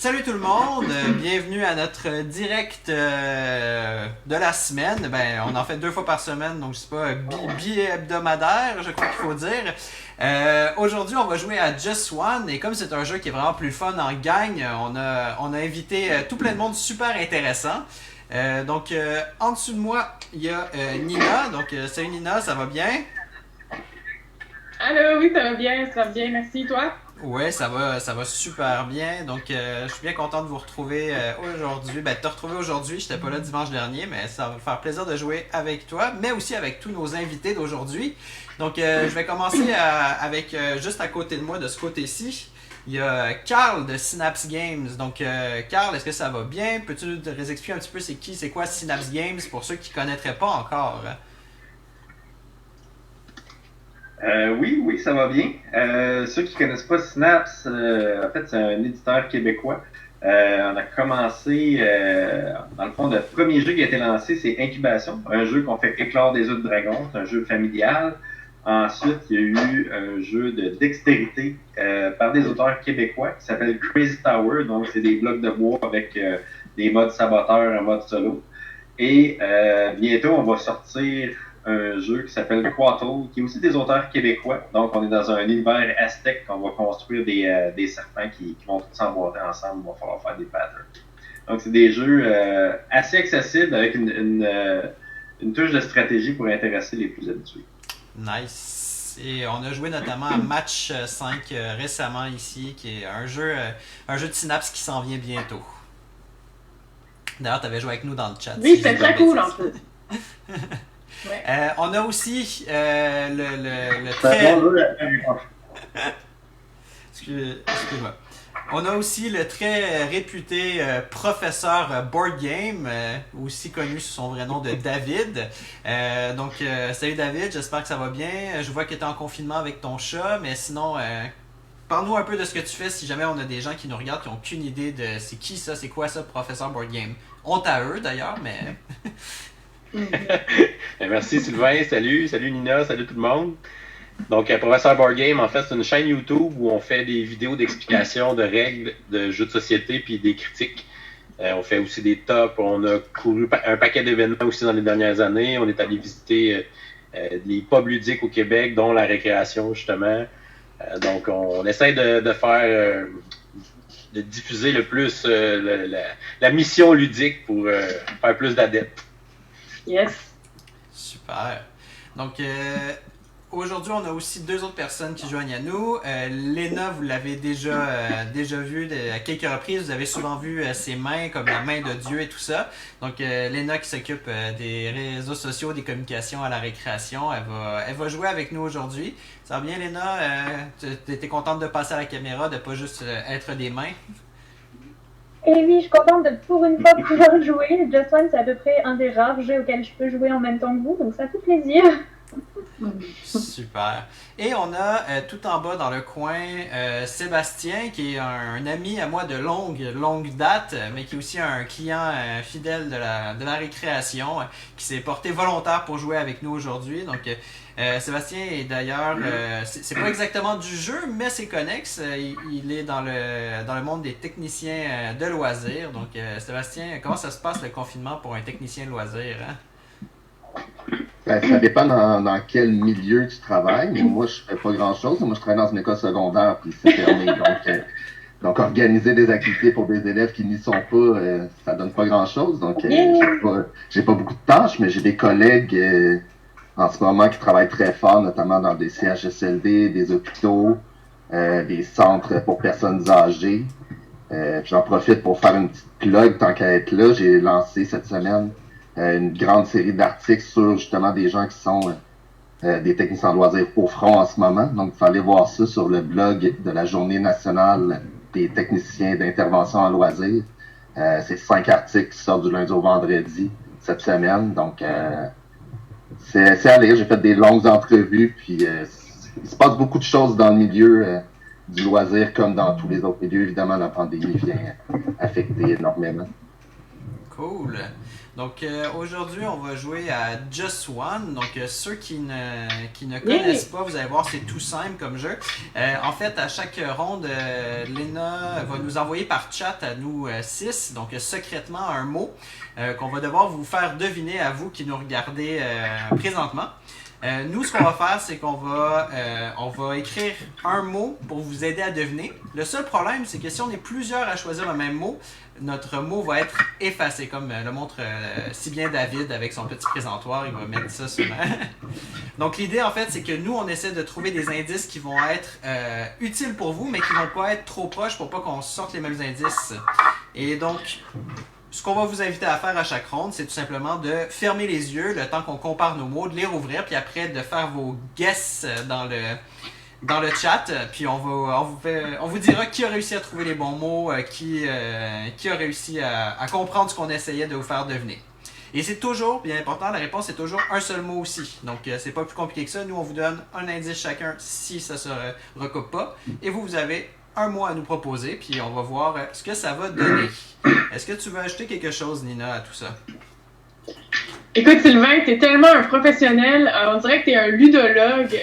Salut tout le monde, bienvenue à notre direct de la semaine. Ben, on en fait 2 fois par semaine, donc je sais pas, bi-hebdomadaire, je crois qu'il faut dire. Aujourd'hui, on va jouer à Just One, et comme c'est un jeu qui est vraiment plus fun en gang, on a invité tout plein de monde super intéressant. En dessous de moi, il y a Nina. Donc, salut Nina, ça va bien? Allô, oui, ça va bien, merci. Toi? Ouais, ça va super bien. Donc, je suis bien content de vous retrouver aujourd'hui. Ben, de te retrouver aujourd'hui. J'étais pas là dimanche dernier, mais ça va me faire plaisir de jouer avec toi, mais aussi avec tous nos invités d'aujourd'hui. Donc, je vais commencer avec juste à côté de moi, de ce côté-ci. Il y a Carl de Synapse Games. Donc, Carl, est-ce que ça va bien? Peux-tu nous expliquer un petit peu c'est quoi Synapse Games pour ceux qui connaîtraient pas encore? Oui, ça va bien. Ceux qui connaissent pas Synapse, en fait, c'est un éditeur québécois. On a commencé, dans le fond, le premier jeu qui a été lancé, c'est Incubation, un jeu qu'on fait éclore des œufs de dragon, c'est un jeu familial. Ensuite, il y a eu un jeu de dextérité par des auteurs québécois qui s'appelle Crazy Tower, donc c'est des blocs de bois avec des modes saboteurs, un mode solo. Et bientôt, on va sortir un jeu qui s'appelle Quattle, qui est aussi des auteurs québécois. Donc, on est dans un univers aztèque qu'on va construire des serpents qui vont tous s'emboîter ensemble. Il va falloir faire des patterns. Donc, c'est des jeux assez accessibles avec une touche de stratégie pour intéresser les plus habitués. Nice. Et on a joué notamment à Match 5 récemment ici, qui est un jeu de Synapse qui s'en vient bientôt. D'ailleurs, tu avais joué avec nous dans le chat. Oui, Si c'est très cool en plus. Ouais. On a aussi le très... Excuse-moi. On a aussi le très réputé professeur Board Game, aussi connu sous son vrai nom de David. Salut David, j'espère que ça va bien. Je vois que tu es en confinement avec ton chat, mais sinon, parle-nous un peu de ce que tu fais si jamais on a des gens qui nous regardent qui n'ont aucune idée de c'est qui ça, c'est quoi ça, professeur Board Game. Honte à eux d'ailleurs, mais... Merci Sylvain, salut Nina, salut tout le monde. Donc, Professeur Board Game, en fait, c'est une chaîne YouTube où on fait des vidéos d'explication de règles de jeux de société puis des critiques. On fait aussi des tops, on a couru un paquet d'événements aussi dans les dernières années. On est allé visiter les pubs ludiques au Québec, dont la récréation justement. Donc, on essaie de faire... de diffuser le plus la mission ludique pour faire plus d'adeptes. Yes. Super. Donc, aujourd'hui, on a aussi 2 autres personnes qui joignent à nous. Léna, vous l'avez déjà vu à quelques reprises. Vous avez souvent vu ses mains comme la main de Dieu et tout ça. Donc, Léna qui s'occupe des réseaux sociaux, des communications à la récréation, elle va jouer avec nous aujourd'hui. Ça va bien, Léna? T'es contente de passer à la caméra, de pas juste être des mains? Et oui, je suis contente de pour une fois pouvoir jouer. Just One, c'est à peu près un des rares jeux auxquels je peux jouer en même temps que vous, donc ça fait plaisir. Super. Et on a tout en bas dans le coin Sébastien, qui est un ami à moi de longue date, mais qui est aussi un client fidèle de la récréation, qui s'est porté volontaire pour jouer avec nous aujourd'hui. Donc, Sébastien est d'ailleurs, c'est pas exactement du jeu, mais c'est connexe. Il est dans le monde des techniciens de loisirs. Donc, Sébastien, comment ça se passe le confinement pour un technicien de loisirs, hein? Ben, ça dépend dans quel milieu tu travailles. Mais moi, je fais pas grand-chose. Moi, je travaille dans une école secondaire, puis c'est fermé. Donc, organiser des activités pour des élèves qui n'y sont pas, ça donne pas grand-chose. Donc, j'ai pas beaucoup de tâches, mais j'ai des collègues en ce moment qui travaillent très fort, notamment dans des CHSLD, des hôpitaux, des centres pour personnes âgées. J'en profite pour faire une petite plug tant qu'à être là. J'ai lancé cette semaine une grande série d'articles sur justement des gens qui sont des techniciens de loisirs au front en ce moment. Donc, il fallait voir ça sur le blog de la Journée nationale des techniciens d'intervention en loisirs. C'est 5 articles qui sortent du lundi au vendredi cette semaine. Donc, c'est à lire. J'ai fait des longues entrevues, puis il se passe beaucoup de choses dans le milieu du loisir comme dans tous les autres milieux. Évidemment, la pandémie vient affecter énormément. Cool. Donc aujourd'hui, on va jouer à Just One. Donc ceux qui ne connaissent pas, vous allez voir, c'est tout simple comme jeu. En fait, à chaque ronde, Léna va nous envoyer par chat à nous 6, donc secrètement un mot qu'on va devoir vous faire deviner à vous qui nous regardez présentement. Nous, ce qu'on va faire, c'est qu'on va écrire un mot pour vous aider à deviner. Le seul problème, c'est que si on est plusieurs à choisir le même mot, notre mot va être effacé, comme le montre si bien David avec son petit présentoir. Il va mettre ça sur... Donc l'idée, en fait, c'est que nous, on essaie de trouver des indices qui vont être utiles pour vous, mais qui vont pas être trop proches pour pas qu'on sorte les mêmes indices. Et donc... Ce qu'on va vous inviter à faire à chaque ronde, c'est tout simplement de fermer les yeux le temps qu'on compare nos mots, de les rouvrir, puis après de faire vos guesses dans le chat. Puis on vous dira qui a réussi à trouver les bons mots, qui a réussi à comprendre ce qu'on essayait de vous faire deviner. Et c'est toujours, bien important, la réponse est toujours un seul mot aussi. Donc c'est pas plus compliqué que ça. Nous, on vous donne un indice chacun si ça se recoupe pas. Et vous avez un mot à nous proposer, puis on va voir ce que ça va donner. Est-ce que tu veux ajouter quelque chose, Nina, à tout ça? Écoute, Sylvain, t'es tellement un professionnel, on dirait que t'es un ludologue.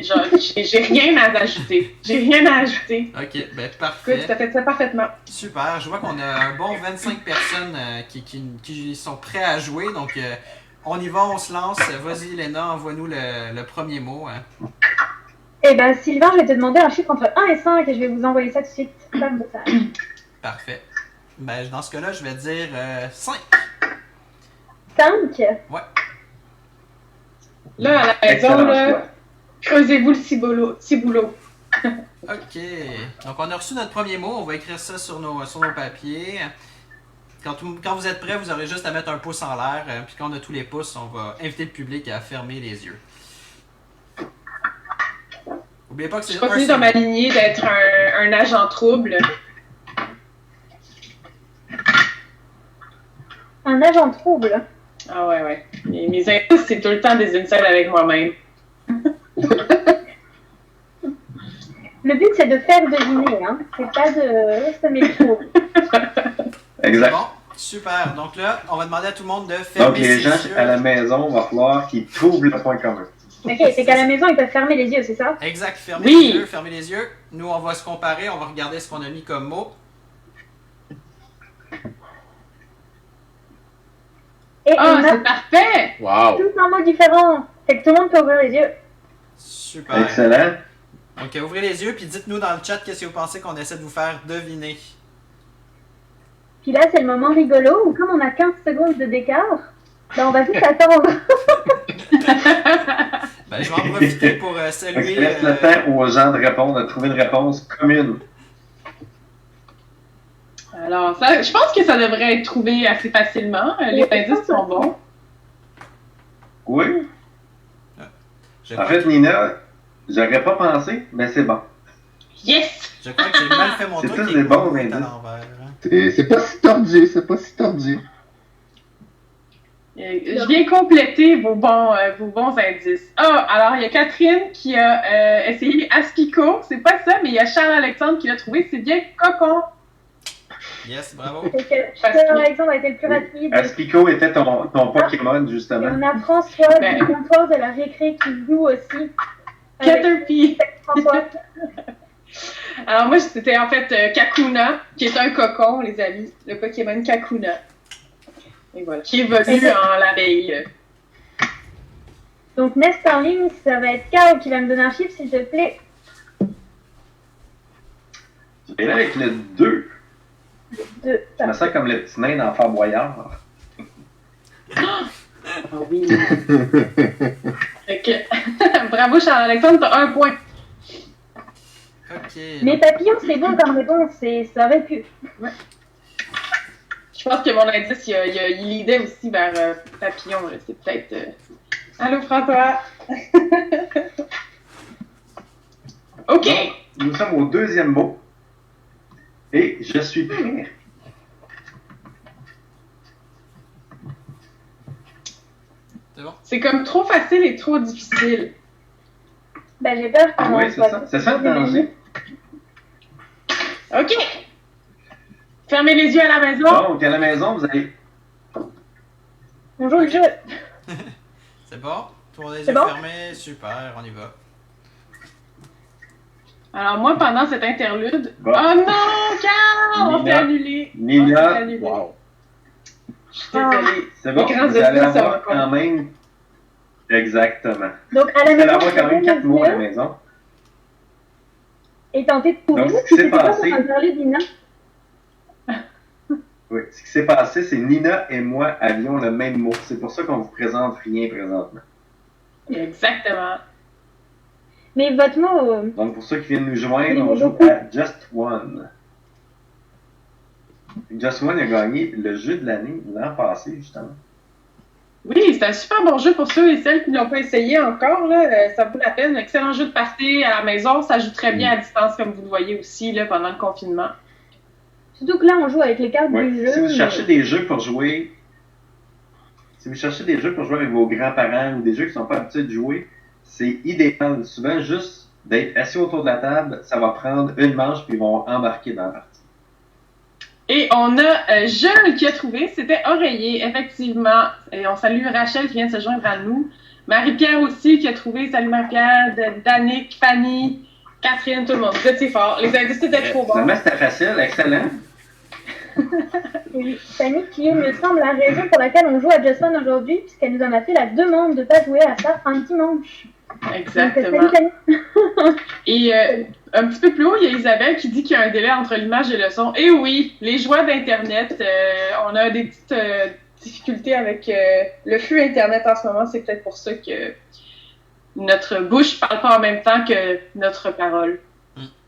Genre, j'ai rien à ajouter. J'ai rien à ajouter. Ok, ben parfait. Écoute, t'as fait ça parfaitement. Super, je vois qu'on a un bon 25 personnes qui sont prêts à jouer, donc on y va, on se lance. Vas-y, Léna, envoie-nous le premier mot. Hein. Eh ben, Sylvain, je vais te demander un chiffre entre 1 et 5 et je vais vous envoyer ça tout de suite par message. Parfait. Ben, dans ce cas-là, je vais dire 5. 5? Ouais. Là, à la maison, là, creusez-vous le ciboulot. Ok. Donc, on a reçu notre premier mot. On va écrire ça sur nos papiers. Quand vous êtes prêts, vous aurez juste à mettre un pouce en l'air. Puis quand on a tous les pouces, on va inviter le public à fermer les yeux. N'oubliez pas que c'est Je continue dans ma lignée d'être un agent trouble. Un agent trouble? Ah ouais. Et mes indices, c'est tout le temps des insides avec moi-même. Le but, c'est de faire deviner, hein. C'est pas de semer le trouble. Exact. Bon, super. Donc là, on va demander à tout le monde de fermer Donc, les ses gens yeux. à la maison, va falloir qu'ils trouvent le point commun. Ok, c'est qu'à la maison, ils peuvent fermer les yeux, c'est ça? Exact, fermez Oui. les yeux, fermez les yeux. Nous, on va se comparer, on va regarder ce qu'on a mis comme mot. Et Ah, on a c'est parfait! Wow! tous un mot différent. Fait que tout le monde peut ouvrir les yeux. Super. Excellent. Donc, ouvrez les yeux, puis dites-nous dans le chat qu'est-ce que vous pensez qu'on essaie de vous faire deviner. Puis là, c'est le moment rigolo où comme on a 15 secondes de d'écart, ben on va vite attendre. Ben, je vais en profiter pour Donc, saluer... il laisse le temps aux gens de répondre, de trouver une réponse commune. Alors, ça, je pense que ça devrait être trouvé assez facilement. Les indices sont bons. Oui. Je En crois, fait, Nina, j'aurais pas pensé, mais c'est bon. Yes! je crois que j'ai mal fait mon C'est truc. tous qui des est bons complètement indices. à l'envers, hein. C'est pas si tordu, c'est pas si tordu. Je viens compléter vos bons indices. Ah, alors il y a Catherine qui a essayé Aspico, c'est pas ça, mais il y a Charles-Alexandre qui l'a trouvé, c'est bien Cocon. Yes, bravo. C'est que Charles-Alexandre a été le plus rapide. Aspico était ton Pokémon, Et justement. on a François Ben. du comptoir de la récré qui joue aussi. Avec Caterpie. François. Alors moi c'était en fait Kakuna, qui est un cocon, les amis, le Pokémon Kakuna. Et voilà, qui évolue en l'abeille. Donc, next en ligne, ça va être Kao qui va me donner un chiffre, s'il te plaît. Et là, avec le 2, 2. je me sens comme le petit nain dans Fort Boyard. Ah oui. Fait que, bravo Charles-Alexandre, t'as 1 point. Ok. Mais papillon, c'est bon comme réponse, ça aurait pu. Je pense que mon indice, il lidait aussi vers Papillon. Là. C'est peut-être... Allô, François? OK! Donc, nous sommes au deuxième mot. Et je suis prêt. C'est bon? C'est comme trop facile et trop difficile. Ben, j'ai peur qu'on Oui, c'est ça. C'est ça le danger. OK! Fermez les yeux à la maison. Donc, à la maison, vous allez... On joue le jeu. C'est bon? Tour des C'est yeux bon? fermés, super, on y va. Alors, moi, pendant cet interlude... Bon. Oh non, Carl! On s'est Nina. annulé. Nina. On s'est annulé. Wow. Je suis désolée. C'est bon, Les grands vous allez esprits, ça va avoir quand même... Exactement. Donc, à Vous la allez maison, avoir quand même 4 mots à la yeux maison. et tenter de trouver. Donc, ce qui s'est C'était quoi passé- ton interlude, Nina? Oui, ce qui s'est passé, c'est Nina et moi avions le même mot. C'est pour ça qu'on vous présente rien présentement. Exactement. Mais votre mot, Donc, pour ceux qui viennent nous joindre, Oui, on joue beaucoup. à Just One. Just One a gagné le jeu de l'année l'an passé, justement. Oui, c'est un super bon jeu pour ceux et celles qui ne l'ont pas essayé encore. Là. Ça vaut la peine. Excellent jeu de party à la maison. Ça joue très bien à distance, comme vous le voyez aussi là, pendant le confinement. surtout que là, on joue avec les cartes Ouais. du jeu. Si vous mais- cherchez des jeux pour jouer, avec vos grands-parents ou des jeux qui ne sont pas habitués de jouer, c'est idéal. Souvent, juste d'être assis autour de la table, ça va prendre une manche puis ils vont embarquer dans la partie. Et on a Jules qui a trouvé, c'était Oreiller, effectivement. Et on salue Rachel qui vient de se joindre à nous. Marie-Pierre aussi qui a trouvé, salut Marie-Pierre, Danick, Fanny, Catherine, tout le monde. Vous étiez forts. Les indices étaient trop bons. Finalement, c'était facile, excellent. Oui, Fanny qui est, me semble, la raison pour laquelle on joue à Just One aujourd'hui, puisqu'elle nous en a fait la demande de ne pas jouer à ça un dimanche. Donc, Exactement. salut Fanny. Et un petit peu plus haut, il y a Isabelle qui dit qu'il y a un délai entre l'image et le son. Et oui, les joies d'Internet, on a des petites difficultés avec le flux Internet en ce moment. C'est peut-être pour ça que notre bouche parle pas en même temps que notre parole.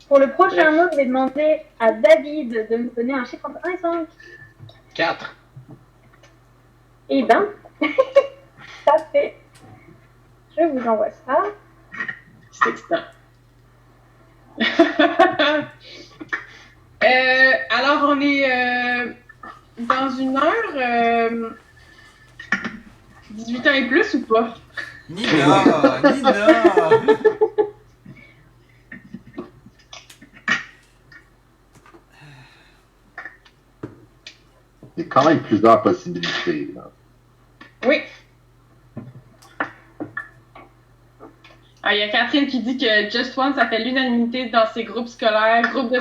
Pour le prochain Bref. mot, je vais demander à David de me donner un chiffre entre 1 et 5. 4. Eh ben, ça fait. Je vous envoie ça. C'est excitant. Alors, on est dans une heure 18 ans et plus ou pas? Nina! Nina! Il y a quand même plusieurs possibilités. Là. Oui. Ah, il y a Catherine qui dit que Just One, ça fait l'unanimité dans ses groupes scolaires, groupes de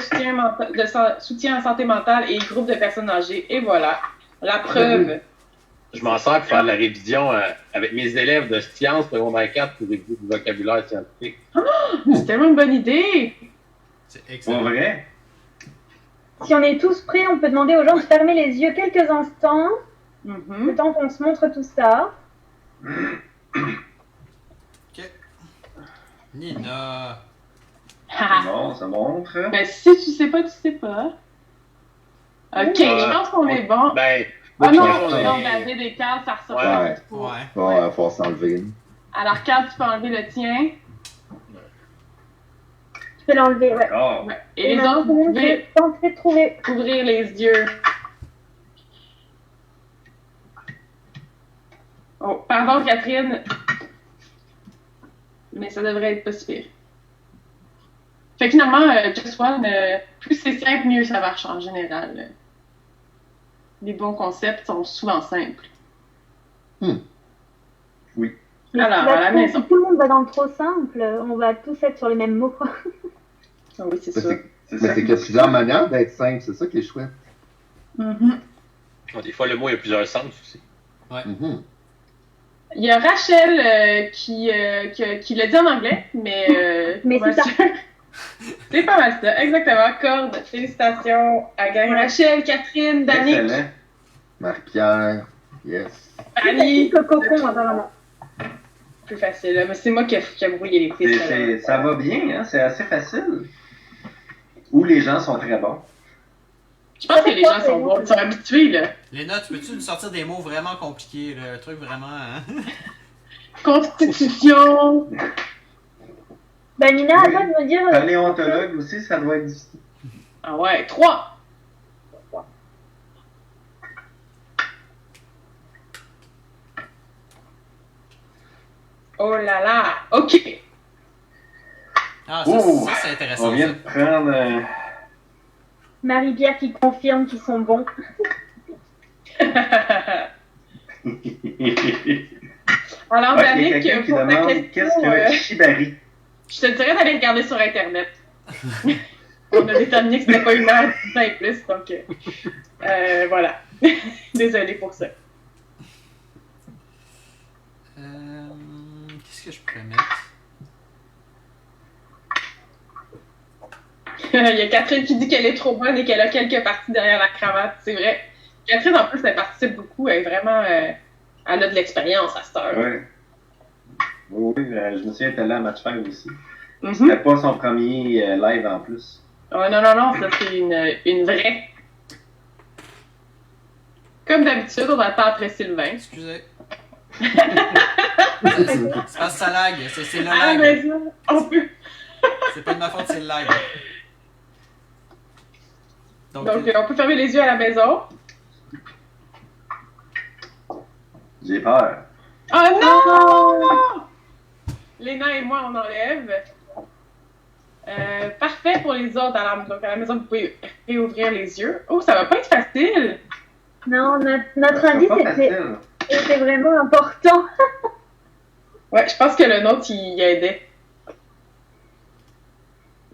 soutien en santé mentale et groupes de personnes âgées. Et voilà, la preuve. Je m'en sers pour faire de la révision avec mes élèves de sciences secondaire 4 pour réviser du vocabulaire scientifique. C'est tellement une bonne idée. C'est Pour excellent. vrai? Si on est tous prêts, on peut demander aux gens de fermer les yeux quelques instants, Mhm. le temps qu'on se montre tout ça. Ok. Nina! Ah. Bon, ça montre. Ben, si tu sais pas, tu sais pas. Ok, je pense qu'on est bon. Ben, Ah non, on est- non, David et Carl, ça ressort Ouais. pas du tout. Ouais. Bon, faut s'enlever. Alors, Carl, tu peux enlever le tien. Je peux l'enlever, ouais. D'accord. Ouais. Et les maintenant, autres, tout vous le monde pouvez peut tenter de trouver. ouvrir les yeux. Oh, pardon, Catherine. Mais ça devrait être pas si pire. Fait que finalement, Just One, plus c'est simple, mieux ça marche en général. Les bons concepts sont souvent simples. Mais Alors, si à la maison. Si tout le monde va dans le trop simple, on va tous être sur les mêmes mots. Ah oui, c'est Mais ça. C'est Mais ça. c'est qu'il y a plusieurs manières d'être simple, c'est ça qui est chouette. Mhm. Bon, des fois, le mot, il y a plusieurs sens aussi. Mhm. Il y a Rachel qui l'a dit en anglais, mais Mais pas c'est ça. sûr. C'est pas mal ça, exactement. Corde, félicitations à gang Rachel, Catherine, Danick, Excellent. Marie-Pierre, yes. Annie. Le cocon, apparemment. Plus facile, là, mais c'est moi qui a brouillé les pistes. Ça va bien, hein? C'est assez facile. Ou les gens sont très bons. Je pense que les gens sont bons, ils sont habitués, là. Léna, tu peux-tu nous sortir des mots vraiment compliqués, là? Un truc vraiment. Hein? Constitution. Ben, Nina, à toi de me dire. Paléontologue aussi, ça doit être difficile. Ah ouais, 3. Oh là là, ok. Ah, Oh! ça c'est intéressant. On vient de Ça. prendre Marie-Pierre qui confirme qu'ils sont bons. Alors, Ok, Danick, quelqu'un qui pour ta demande question, qu'est-ce que Shibari? je te dirais d'aller regarder sur Internet. On a déterminé que c'était pas 1 heure, 10 ans et plus, donc voilà. Désolée pour ça. Qu'est-ce que je pourrais mettre? Il y a Catherine qui dit qu'elle est trop bonne et qu'elle a quelques parties derrière la cravate, c'est vrai. Catherine, en plus, elle participe beaucoup, elle est vraiment... elle a de l'expérience à cette heure. Ouais. Oui, je me souviens, elle était là à Match 5 aussi. Mhm. C'était pas son premier live en plus. Oh, non, ça c'est une vraie. Comme d'habitude, on attend après Sylvain. Excusez. C'est parce que ça lag, c'est le Ah, lag. mais ça, on peut. C'est pas de ma faute, c'est le lag. Donc, Donc, on peut fermer les yeux à la maison. J'ai peur. Oh non! Léna et moi, on enlève. Parfait pour les autres. Alors, donc, à la maison, vous pouvez réouvrir les yeux. Oh, ça va pas être facile. Non, notre C'est indice pas facile. était vraiment important. Ouais, je pense que le nôtre, il aidait.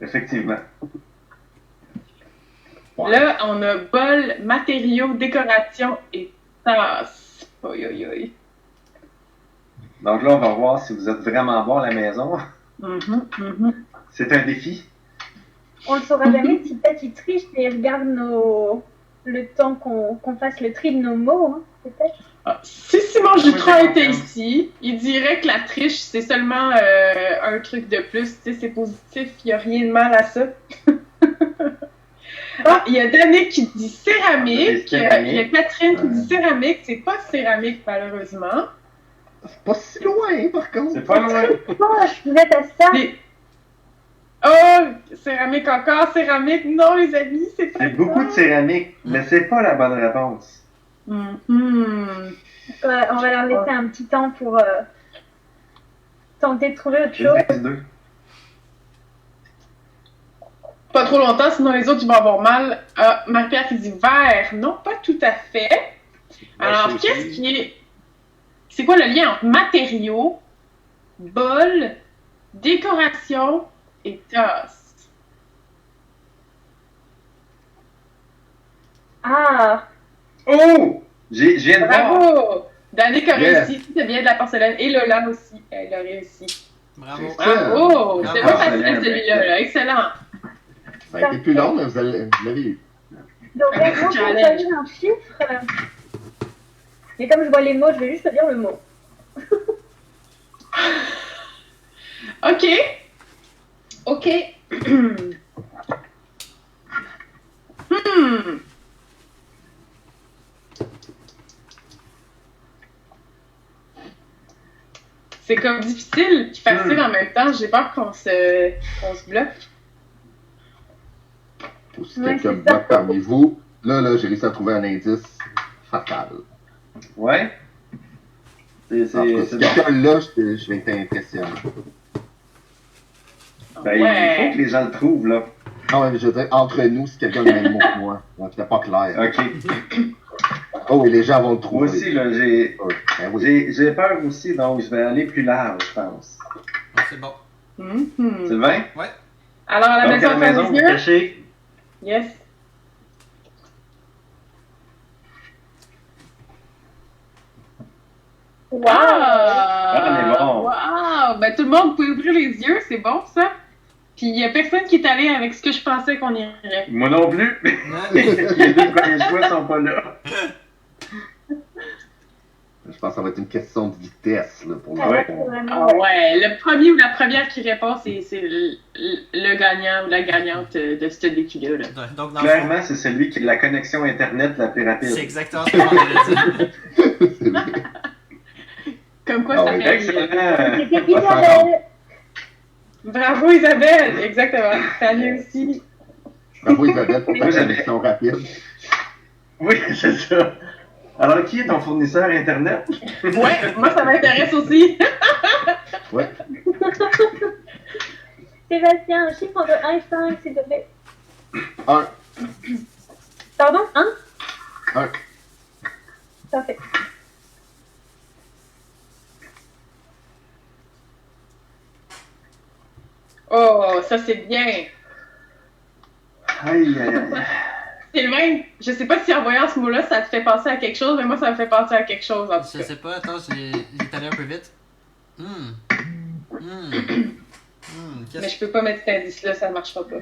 Effectivement. Là, on a bol, matériaux, décoration et tasse. Oi, oi, oi. Donc là, on va voir si vous êtes vraiment bon à la maison. C'est un défi. On le saura jamais si peut-être il triche et il regarde le temps qu'on fasse le tri de nos mots, hein, peut-être. Ah, si Simon Jutron était ici, il dirait que la triche, c'est seulement un truc de plus. Tu sais, c'est positif, il n'y a rien de mal à ça. Ah, il y a Danick qui dit céramique. Il y a Catherine qui dit céramique. C'est pas céramique, malheureusement. C'est pas si loin, par contre. C'est pas loin. Oh, je vous êtes à ça. Les- Oh, céramique encore, céramique. Non, les amis, c'est pas C'est beaucoup de céramique, mais c'est pas la bonne réponse. Mhm. Ouais, on va leur laisser un petit temps pour tenter de trouver autre Il chose. reste 2. Pas trop longtemps, sinon les autres, ils vont avoir mal. Ah, Marie-Pierre qui dit vert. Non, pas tout à fait. Alors, c'est qu'est-ce aussi- qui est... C'est quoi le lien entre matériaux, bol, décoration et tasse? Ah, Oh! Je viens de voir. Bravo! Danick a Yes. réussi, c'est bien de la porcelaine. Et Lola aussi, elle a réussi. bravo. Bravo! C'est pas facile Porcelaine, celui-là, là. Excellent. Ça a été plus long, mais vous l'avez eu. donc Ah, maintenant qu'on challenge. choisit un chiffre. Mais comme je vois les mots, je vais juste te dire le mot. OK. OK. C'est comme difficile puis facile en même temps. J'ai peur qu'on se bloque. Ou si Ouais, quelqu'un c'est me ça. bloque parmi vous, là, j'ai réussi à trouver un indice fatal. Ouais. En tout cas, C'est si bon. quelqu'un l'a, je vais être impressionné. Ben, il Ouais. faut que les gens le trouvent, là. Non, mais je veux dire, entre nous, si quelqu'un a le même mot que moi. Donc, c'était pas clair. OK. Oh, et les gens vont le Moi trouver. aussi, là, j'ai Ben oui. peur aussi, donc je vais aller plus large, je pense. Ah, c'est bon. Mhm. Sylvain? Alors, à la Donc, maison, à la on ferme maison, les vous yeux. cachez. Yes. Wow! on est bon. Wow! Ben, tout le monde peut ouvrir les yeux, c'est bon, ça. Puis, il y a personne qui est allé avec ce que je pensais qu'on irait. Moi non plus. Les deux premiers choix sont pas là. Je pense que ça va être une question de vitesse là, pour Ah le ouais, répondre. vraiment, Ah ouais, le premier ou la première qui répond, c'est le gagnant ou la gagnante de ce défi-là. Là. Donc, dans le fond, Clairement, c'est celui qui a la connexion Internet la plus rapide. c'est exactement ce qu'on allait dire. C'est vrai. Comme quoi, Ah ça oui, fait... Excellent. C'était Isabelle! Bravo Isabelle! Exactement. Salut aussi. Bravo Isabelle pour ta Oui, Isabelle. connexion rapide. Oui, c'est ça. Alors, qui est ton fournisseur Internet? Ouais, moi ça m'intéresse aussi. Ouais. Sébastien, un chiffre entre 1 et 5, s'il te plaît. 1. Pardon, hein? Un. Parfait. Oh, ça c'est bien. Aïe, aïe, aïe. Sylvain, je sais pas si en voyant ce mot-là, ça te fait penser à quelque chose, mais moi, ça me fait penser à quelque chose, en tout Je cas. sais pas, attends, il est allé un peu vite. Mais je peux pas mettre cet indice-là, ça marchera pas.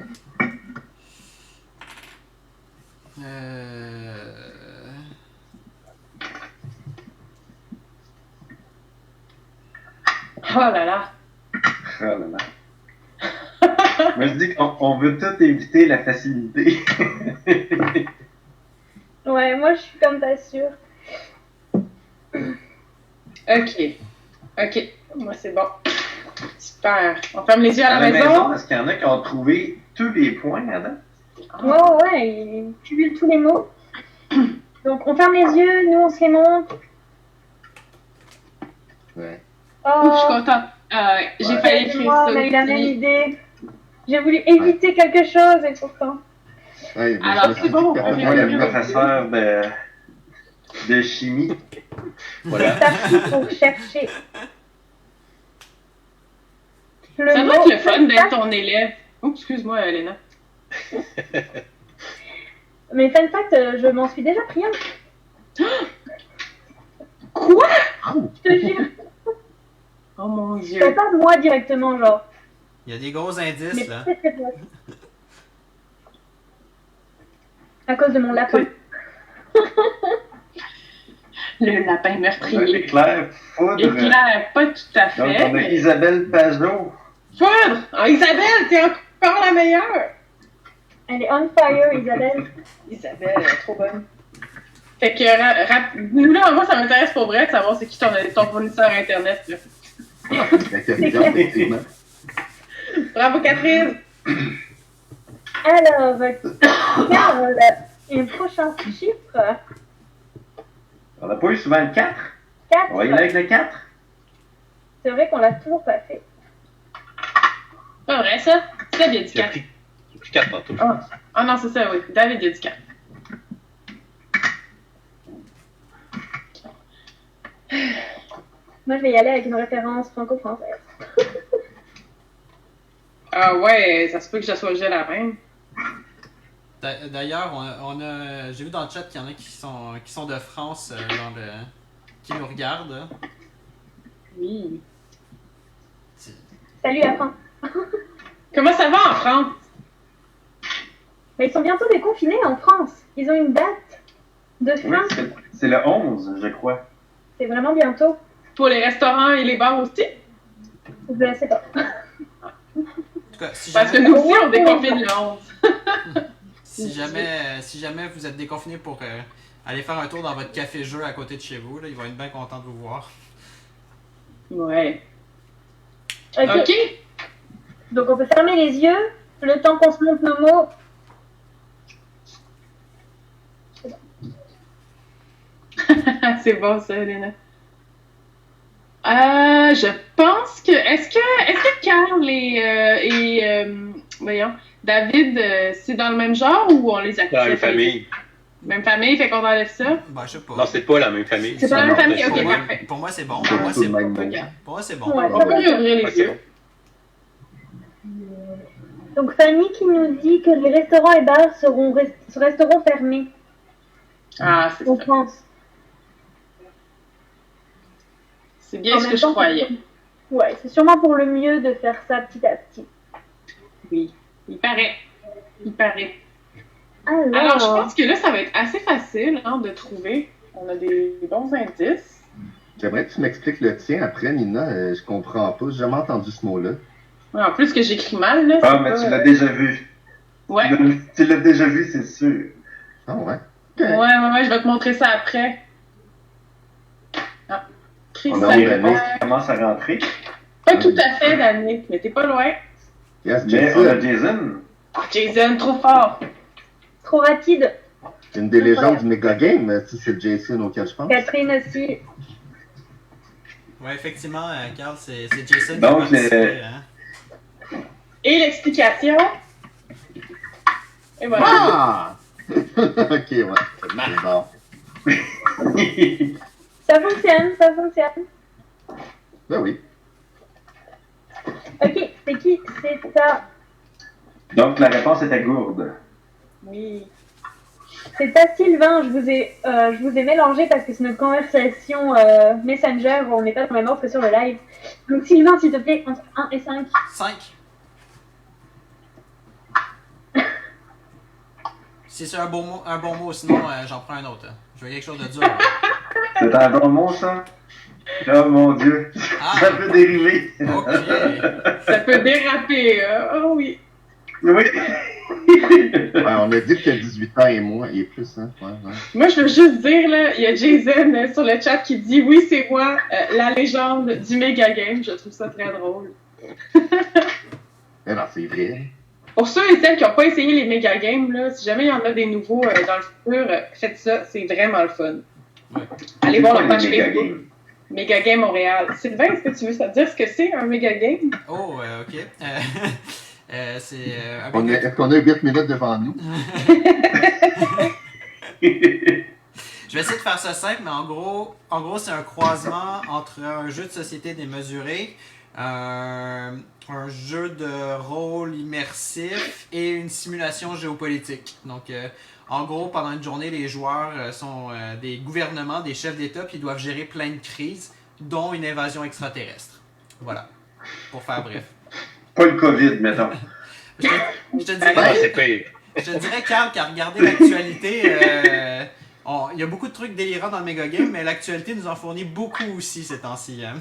Oh là là. Oh là là. Moi, je dis qu'on veut tout éviter la facilité. Ouais, moi je suis comme pas sûre. Ok. Moi, c'est bon. Super. On ferme les yeux à À la maison. est-ce qu'il y en a qui ont trouvé tous les points, Adam? Ouais, il cumule tous les mots. Donc on ferme les yeux, nous on se les montre. Ouais. Ouf, je suis Oh, contente. J'ai failli écrire moi, ça on a eu la même aussi. idée. J'ai voulu éviter quelque chose et pourtant. Ouais, mais Alors, je me c'est suis bon, dit que- on Moi, le vient professeur de chimie. Voilà. Parti pour chercher. Le Ça doit mot être le fun d'être fun fact- ton élève. Oups, excuse-moi, Elena. Mais fun fact, je m'en suis déjà pris un. Quoi? Je te jure. Oh mon Dieu. C'est pas de moi directement, genre. Il y a des gros indices, Mais là. très très proche. À cause de mon lapin. Le lapin meurtrier. Éclair, foudre. Éclair, pas tout à Donc, fait. on a Isabelle Pajot. Foudre! Oh, Isabelle, t'es encore la meilleure! Elle est on fire, Isabelle. Isabelle, elle est trop bonne. Fait que, nous là, moi, ça m'intéresse pour vrai de savoir c'est qui ton fournisseur Internet, là. La corruption, effectivement. Bravo, Catherine! Alors, Carl, un prochain chiffre. On n'a pas eu souvent le 4. 4. On va y aller avec le 4. C'est vrai qu'on l'a toujours pas fait. Pas vrai, ça? C'est bien du J'ai 4. pris 4 tantôt. Ah non, c'est ça, oui. David, il a du 4. Moi, je vais y aller avec une référence franco-française. Ah ouais, ça se peut que je sois la même. D'ailleurs, j'ai vu dans le chat qu'il y en a qui sont de France, qui nous regardent. Hein. Oui. Salut à France. Comment ça va en France? Mais ils sont bientôt déconfinés en France. Ils ont une date de Oui, fin. c'est le 11, je crois. C'est vraiment bientôt. Pour les restaurants et les bars aussi? Je sais pas. En tout cas, Parce que nous aussi, on déconfine le 11. si jamais vous êtes déconfiné pour aller faire un tour dans votre café-jeu à côté de chez vous, là, ils vont être bien contents de vous voir. Ouais. Ok. Ok. Donc on peut fermer les yeux le temps qu'on se montre nos mots. C'est bon ça, Elena. Je pense que. Est-ce que Carl voyons, David, c'est dans le même genre ou on les accuse? Dans la même famille. Même famille, fait qu'on enlève ça? Ben, je sais pas. Non, c'est pas la même famille. C'est pas la même Non, famille, c'est ok, pour, moi, parfait. pour moi, c'est bon. C'est Pour moi, tout c'est le bon. même mot. Pour moi, c'est bon. Ouais. On peut réouvrir Ouais, les c'est yeux. Donc Fanny qui nous dit que les restaurants et bars resteront fermés Ah, c'est en ça. France. C'est bien En ce même que je temps, croyais. Ouais, c'est sûrement pour le mieux de faire ça petit à petit. Oui. Il paraît. Alors, Alors, je pense que là, ça va être assez facile hein, de trouver. On a des bons indices. J'aimerais que tu m'expliques le tien après, Nina. Je comprends pas. J'ai jamais entendu ce mot-là. Ouais, en plus que j'écris mal, là. Ah, c'est mais pas- tu l'as déjà vu. Ouais. Tu l'as déjà vu, c'est sûr. Ah ouais? Ouais, je vais te montrer ça après. Ah. Chris, On ça a des va. réponses qui commencent à rentrer. Pas tout à fait, Danick, mais t'es pas loin. Yes, Mais on a Jason. Jason. Jason, trop fort. trop rapide. C'est une des légendes du Mega Game, si c'est Jason auquel je pense. Catherine aussi. Ouais, effectivement, Carl, c'est Jason qui Donc, a participé, hein. Et l'explication. Et voilà. Ah! Ok, ouais. C'est bon. Ça fonctionne, ça fonctionne. Ben oui. Ok, c'est qui? C'est ça. Donc, la réponse était gourde. Oui. C'est à Sylvain, je vous ai mélangé parce que c'est notre conversation Messenger, on n'est pas dans le même ordre que sur le live. Donc Sylvain, s'il te plaît, entre 1 et 5. 5. Si c'est un bon mot, sinon j'en prends un autre. Je veux quelque chose de dur. C'est un bon mot, ça? Oh mon Dieu. Ah. Ça peut dériver. Ok. Ça peut déraper. Oh oui. Oui. Ouais, on a dit que 18 ans et moins, et plus, hein. Ouais, ouais. Moi, je veux juste dire, là, il y a Jason sur le chat qui dit « Oui, c'est moi, la légende du Mega Game. » Je trouve ça très drôle. Mais non, c'est vrai. Pour ceux et celles qui n'ont pas essayé les Mega Games, là, si jamais il y en a des nouveaux dans le futur, faites ça, c'est vraiment le fun. Ouais. Allez voir la page Méga Facebook. Game. Mega Game Montréal. Sylvain, est-ce que tu veux dire ce que c'est un Mega Game? Oh, ok. C'est Est-ce qu'on a 8 minutes devant nous? Je vais essayer de faire ça simple, mais en gros c'est un croisement entre un jeu de société démesuré, un jeu de rôle immersif et une simulation géopolitique. Donc, en gros, pendant une journée, les joueurs sont des gouvernements, des chefs d'État, puis ils doivent gérer plein de crises, dont une invasion extraterrestre. Voilà, pour faire bref. Pas le COVID, mettons. Je te Ah, c'est dirais, pire. je te dirais, Carl, qu'à regarder l'actualité, il y a beaucoup de trucs délirants dans le Mega Game, mais l'actualité nous en fournit beaucoup aussi ces temps-ci. Hein.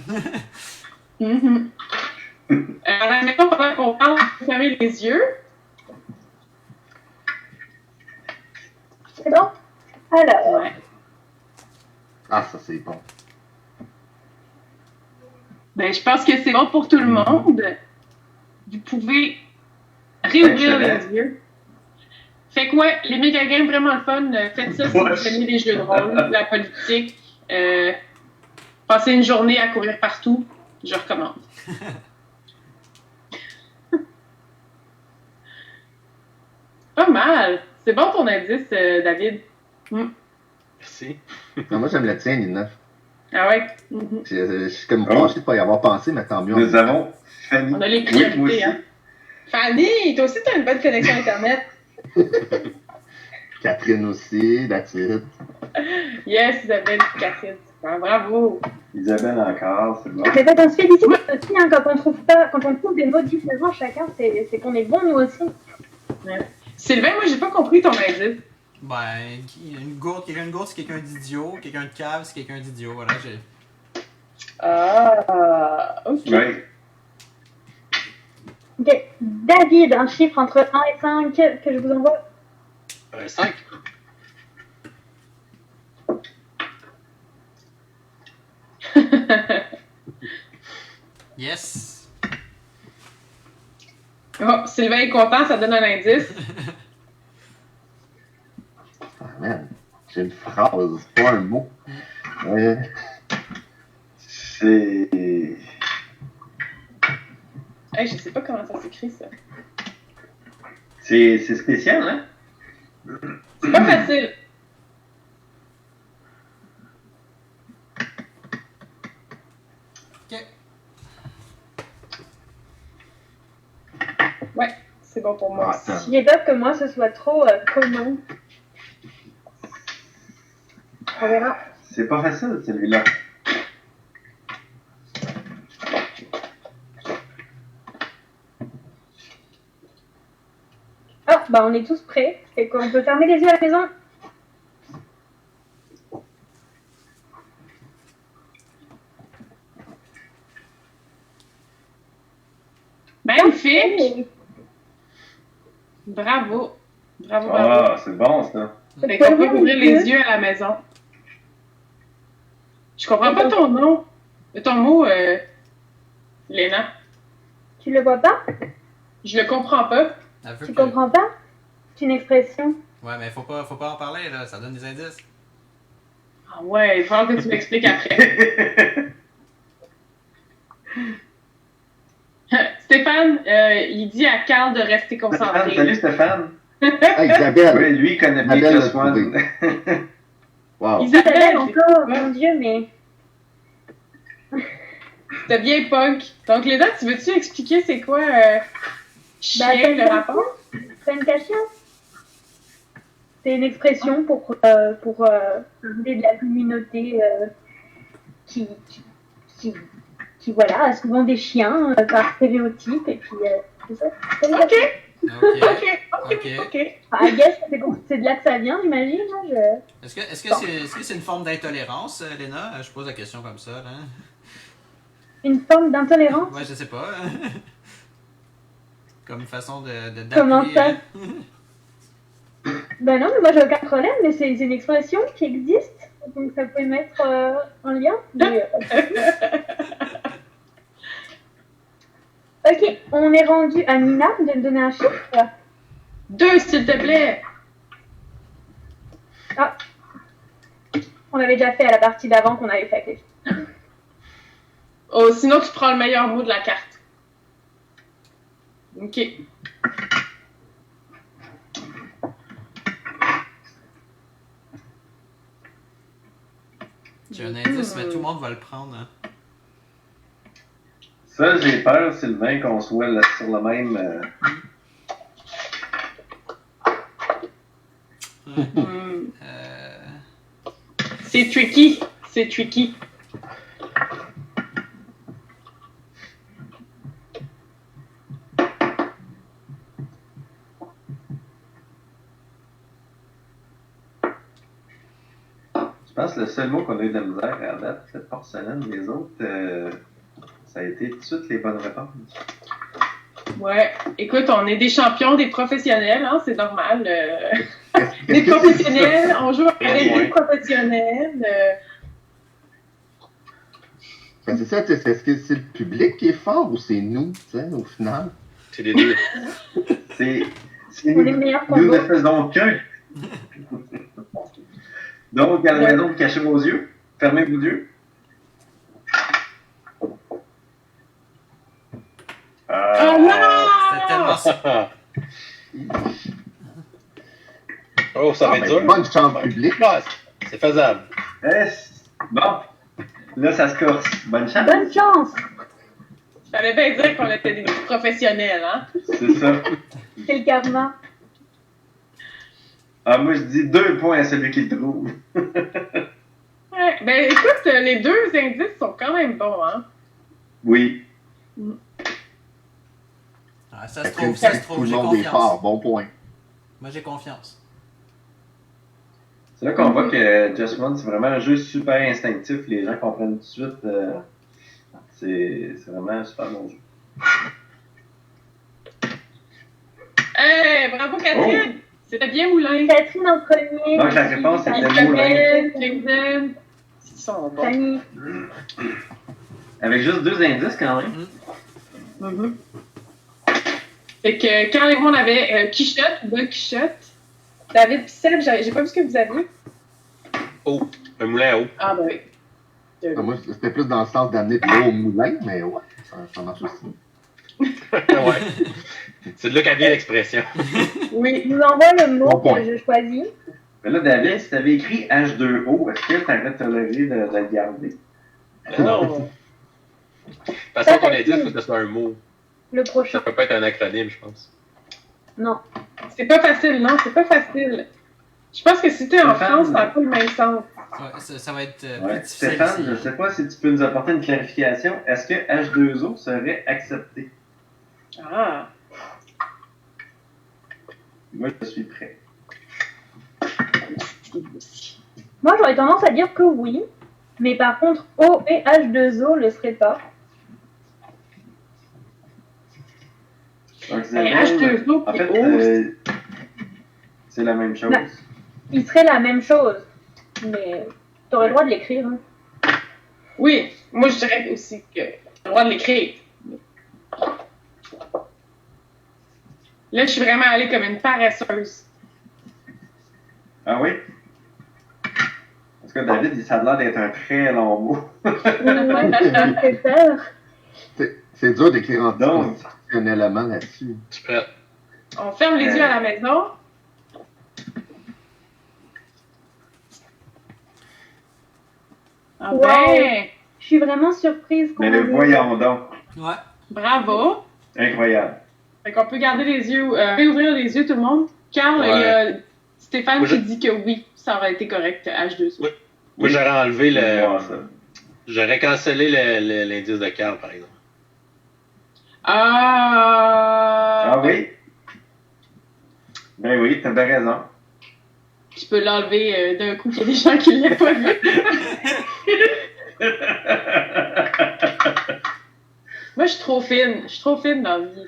À la maison, pendant qu'on parle, vous fermez les yeux. C'est bon? Alors, Ouais. Ah, ça, c'est bon. Ben, je pense que c'est bon pour tout le monde. Vous pouvez réouvrir Excellent. les yeux. Fait que ouais, les méga games vraiment le fun. Faites ça si vous aimez les jeux de rôle, la politique. Passez une journée à courir partout. Je recommande. Pas mal. C'est bon ton indice, David. Merci. Non, moi, j'aime le tien, Nina. Ah ouais? Je suis comme fâché de ne pas y avoir pensé, mais tant mieux. Nous avons Fanny. On a les Oui, moi aussi. priorités, hein. Fanny, toi aussi, t'as une bonne connexion Internet. Catherine aussi, that's it. Yes, Isabelle, Catherine. Ah, bravo. Isabelle encore, c'est bon. mais fait, on se félicite aussi hein, quand on trouve des mots différents chacun, c'est qu'on est bon nous aussi. Sylvain, moi, j'ai pas compris ton indice. Ben, quelqu'un de gourde, c'est quelqu'un d'idiot. Quelqu'un de cave, c'est quelqu'un d'idiot. Voilà, Ah, ok. Oui. Ok, David, un chiffre entre 1 et 5 que je vous envoie. 5. Yes! Oh, Sylvain est content, ça donne un indice. Ah, man. J'ai une phrase, pas un mot. C'est. Hey, je sais pas comment ça s'écrit, ça. C'est spécial, hein? C'est pas facile. Ok. Ouais, c'est bon pour moi. Attends. J'ai peur que moi ce soit trop commun. On verra. C'est pas facile, celui-là. Ah, bah on est tous prêts. Et qu'on peut fermer les yeux à la maison. Magnifique! Bravo. Bravo, bravo. Ah, c'est bon, ça. Fait qu'on peut ouvrir les yeux à la maison. Je comprends pas ton nom. Ton mot, Léna. Tu le vois pas? Je le comprends pas. Elle veut Tu que- comprends pas? C'est une expression. Ouais, mais faut pas en parler, là. Ça donne des indices. Ah ouais, il va falloir que tu m'expliques après. Stéphane, il dit à Carl de rester concentré. Salut Stéphane. Ah, Isabelle! Oui, lui, il connaît bien Isabelle Just l'a One. Wow! Isabelle, encore, mon Dieu, mais... c'était bien punk. Donc, Léna, tu veux-tu expliquer c'est quoi chien, Ben, le rapport? Fencachien. C'est une expression pour parler de la communauté qui, voilà, a souvent des chiens par stéréotype, et puis c'est ça. Ok, Ok. ok. I guess c'est de là que ça vient, j'imagine. Hein, Est-ce que c'est une forme d'intolérance, Léna? Je pose la question comme ça. Là. Une forme d'intolérance. Ouais, je sais pas. Comme façon de Comment d'appeler, ça? Ben non, mais moi j'ai aucun problème, mais c'est une expression qui existe, donc ça peut mettre en lien. Mais, ok, on est rendu à Nina de me donner un chiffre. 2, s'il te plaît. Ah, on l'avait déjà fait à la partie d'avant qu'on avait fait avec les filles. Oh, sinon, tu prends le meilleur mot de la carte. Ok. J'ai un indice, mais tout le monde va le prendre. Hein. Ça, j'ai peur, Sylvain, qu'on soit là, sur le même. C'est tricky. C'est tricky. Je pense que le seul mot qu'on a eu de la misère à date, c'est porcelaine. Les autres, ça a été tout de suite les bonnes réponses. Ouais. Écoute, on est des champions, des professionnels, hein, c'est normal. Des professionnels, on joue avec des professionnels. Ben, c'est ça, est-ce que c'est le public qui est fort ou c'est nous, au final? C'est les deux. C'est On est meilleurs qu'on nous ne d'autres. faisons qu'un. Donc, à la maison, vous cachez vos yeux, fermez vos yeux. Oh non! C'était tellement Oh, ça va être dur. Bonne chance publique. Ah, c'est faisable. Bon, là, ça se corse. Bonne chance. Bonne chance! J'allais bien dire qu'on était des professionnels, hein? C'est ça. C'est le karma. Ah, moi, je dis 2 points à celui qui le trouve. Ouais. Ben écoute, les deux indices sont quand même bons, hein? Oui. Ah, ça se trouve, Tout le j'ai monde est confiance. fort, bon point. Moi, j'ai confiance. C'est là qu'on voit que Just One, c'est vraiment un jeu super instinctif. Les gens comprennent tout de suite. C'est vraiment un super bon jeu. Hey, bravo Catherine! C'était bien Moulin. Catherine en premier. Donc, la réponse était Isabelle, Jason. Ils sont bons. Fanny. Avec juste 2 indices quand même. Mhm. Fait que quand les gens avait Quichotte ou Don Quichotte, David pis Seb, j'ai pas vu ce que vous aviez. Oh, un moulin à eau. Ah ben oui. Ah, moi, c'était plus dans le sens d'amener de l'eau au moulin, mais ouais, ça marche aussi. Ouais. C'est de là qu'a vient l'expression. Oui. Il nous envoie le mot Bon point. que je choisis. Mais là, David, si tu avais écrit H2O, est-ce que tu aurais toléré de le garder? Non. De toute façon, ton indice, il faut que ce soit un mot. Le Ça prochain. peut pas être un acronyme, je pense. Non. C'est pas facile, non, c'est pas facile. Je pense que si t'es en Stéphane. France, ça n'a pas le même sens. Ouais, ça va être Ouais. plus difficile. Stéphane, ici. je ne sais pas si tu peux nous apporter une clarification. Est-ce que H2O serait accepté? Ah. Moi, je suis prêt. Moi, j'aurais tendance à dire que oui. Mais par contre, O et H2O le seraient pas. Donc, Mais Isabelle, H2O en puis fait, O, c'est la même chose. Non. Ils seraient la même chose. Mais t'aurais le droit de l'écrire. Hein. oui, moi je dirais aussi que t'as le droit de l'écrire. Là, je suis vraiment allée comme une paresseuse. Ah oui? Parce que David, ça a l'air d'être un très long mot. Ça me fait peur. C'est dur d'écrire Donc. constitutionnellement là-dessus. Je suis prêt. On ferme les yeux à la maison. Ah Wow. ben, Je suis vraiment surprise qu'on Mais le ait- voyons donc. Ouais. bravo. Incroyable. Fait qu'on peut garder les yeux, réouvrir les yeux tout le monde. Carl, Ouais. il y a Stéphane Moi, qui je- dit que oui, ça aurait été correct H2. Ouais. Moi, j'aurais enlevé Voir ça. J'aurais cancellé l'indice de Carl, par exemple. Ah oui? Ben oui, t'as bien raison. Je peux l'enlever d'un coup qu'il y a des gens qui ne l'ont pas vu. Moi, je suis trop fine. Je suis trop fine dans la vie.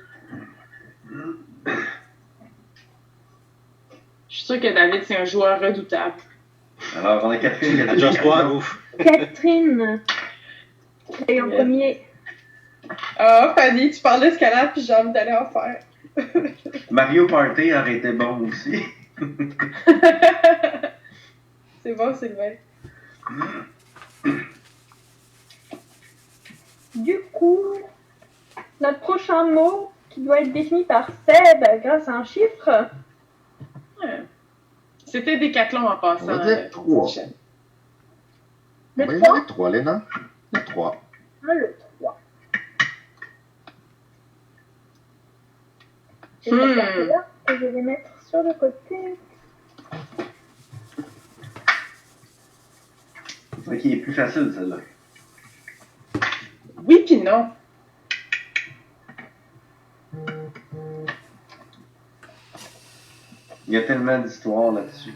Je suis sûre que David, c'est un joueur redoutable. Alors, on a Catherine qui a dit Just one, ouf. Catherine. Et en Yes. premier. Ah, Fanny, tu parles d'escalade puis j'ai envie d'aller en faire. Mario Party aurait été bon aussi. C'est bon, Sylvain. Du coup, notre prochain mot qui doit être défini par Seb grâce à un chiffre. C'était Décathlon en passant. On va dire 3. Le On va y 3. aller avec 3, Léna. Le 3. Le 3. Et Hmm. là que je vais mettre sur le côté. C'est vrai qu'il est plus facile, celle-là. Oui puis non. Il y a tellement d'histoires là-dessus.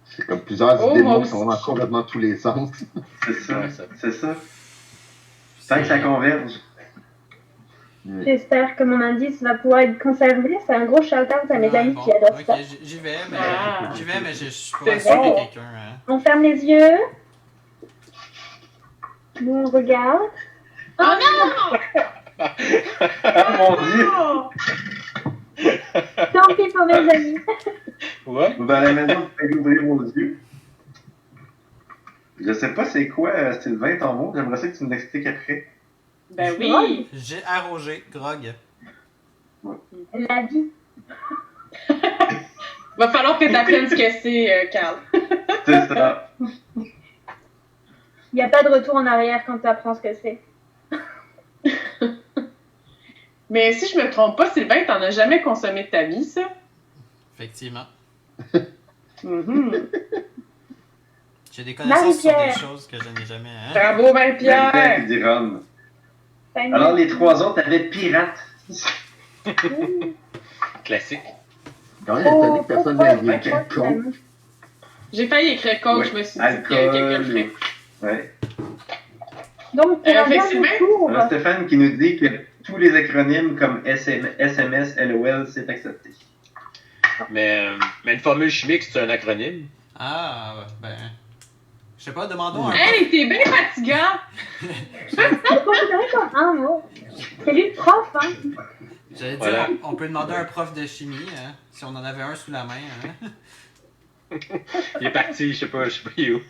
C'est comme plusieurs Oh, idées de moi mots qui sont dans aussi. complètement tous les sens. C'est ça, Ouais, ça. c'est ça. Tant que ça converge. J'espère que mon indice va pouvoir être conservé. C'est un gros shout-out à mes Ouais, amis bon, qui adorent ok, ça. j'y vais, mais Ah. je suis pas C'est sûr bon. qu'il y ait quelqu'un. Hein. On ferme les yeux. Nous on regarde. Oh non! Oh mon Dieu! Oh! Tant pis pour mes amis. Ouais. Dans la maison, vous pouvez ouvrir vos yeux. Je sais pas c'est quoi, Sylvain, ton mot. J'aimerais ça que tu me l'expliques après. Ben oui! J'ai arrogé, grog. La vie. Va falloir que tu apprennes ce que c'est, Carl. C'est ça. Il n'y a pas de retour en arrière quand tu apprends ce que c'est. Mais si je me trompe pas, Sylvain, t'en as jamais consommé de ta vie, ça? Effectivement. Mhm. J'ai des connaissances sur des Marie-Pierre. choses que je n'ai jamais. Hein? Bravo, Pierre Marie-Pierre! qui dit Ron. Fanny. Alors, les trois autres avaient pirate. Classique. Quand même, étonné que personne n'a pourquoi dit pas, con. finalement. J'ai failli écrire coach, Ouais. je me suis dit que quelqu'un le ferait. Ouais. Donc, pour un fait que dernier Sylvain? tour, Alors, Stéphane qui nous dit que tous les acronymes comme SMS, LOL, c'est accepté. Mais une formule chimique, c'est un acronyme. Ah, ben. Je sais pas, demandons un Hey, t'es bien fatigant! je considérais comme un mot. C'est lui le prof, hein. J'allais dire, Voilà. on peut demander à un prof de chimie, hein, si on en avait un sous la main. Hein. Il est parti, je sais pas il est où.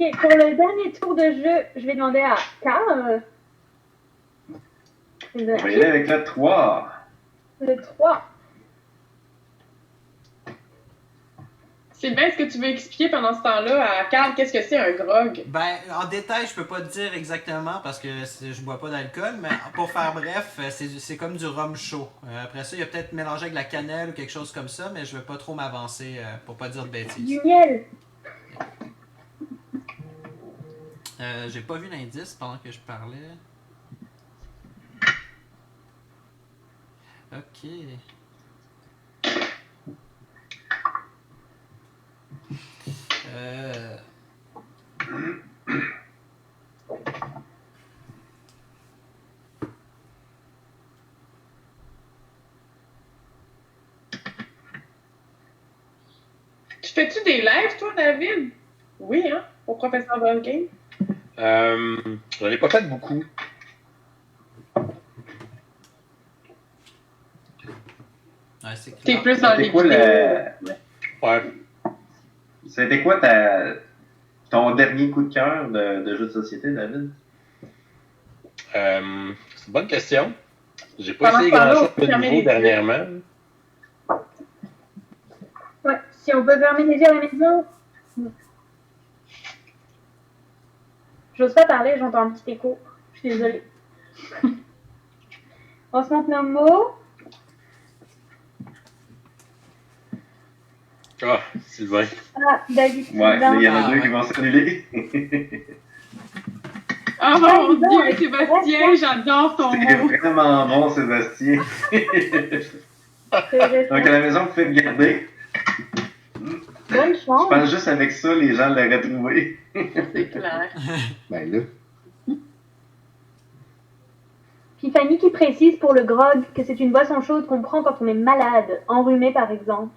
Ok, pour le dernier tour de jeu, je vais demander à Carl. On va y aller avec le 3. Le 3. Sylvain, est-ce que tu veux expliquer pendant ce temps-là à Carl qu'est-ce que c'est un grog? Ben, en détail, je peux pas te dire exactement parce que je bois pas d'alcool, mais pour faire bref, c'est comme du rhum chaud. Après ça, il y a peut-être mélangé avec de la cannelle ou quelque chose comme ça, mais je veux pas trop m'avancer pour pas dire de bêtises. Du miel. J'ai pas vu l'indice pendant que je parlais. Ok. Euh... Tu fais-tu des lives, toi, David? Oui, hein? Au professeur Board Game? J'en ai pas fait beaucoup. Ouais, c'est T'es clair. plus dans les C'était quoi, vidéos. Ouais. C'était quoi ton dernier coup de cœur de jeu de société, David? C'est une bonne question. J'ai pas Pendant essayé ce temps-là, grand-chose on peut de fermer nouveau les yeux. dernièrement. Si on peut fermer les yeux à la maison. J'ose pas parler, j'entends un petit écho. Je suis désolée. On se montre nos mots. Ah, Sylvain. Ah, David. Ouais, mais il y en a Ah, deux ouais. qui vont s'annuler. Oh mon dis donc, Dieu, Sébastien, j'adore ton C'est mot. vraiment bon, Sébastien. Donc à la maison, vous pouvez regarder. Bonne Je chance. pense juste avec ça, les gens l'auraient trouvé. C'est clair. Ben là, Puis Fanny qui précise pour le grog que c'est une boisson chaude qu'on prend quand on est malade, enrhumé par exemple.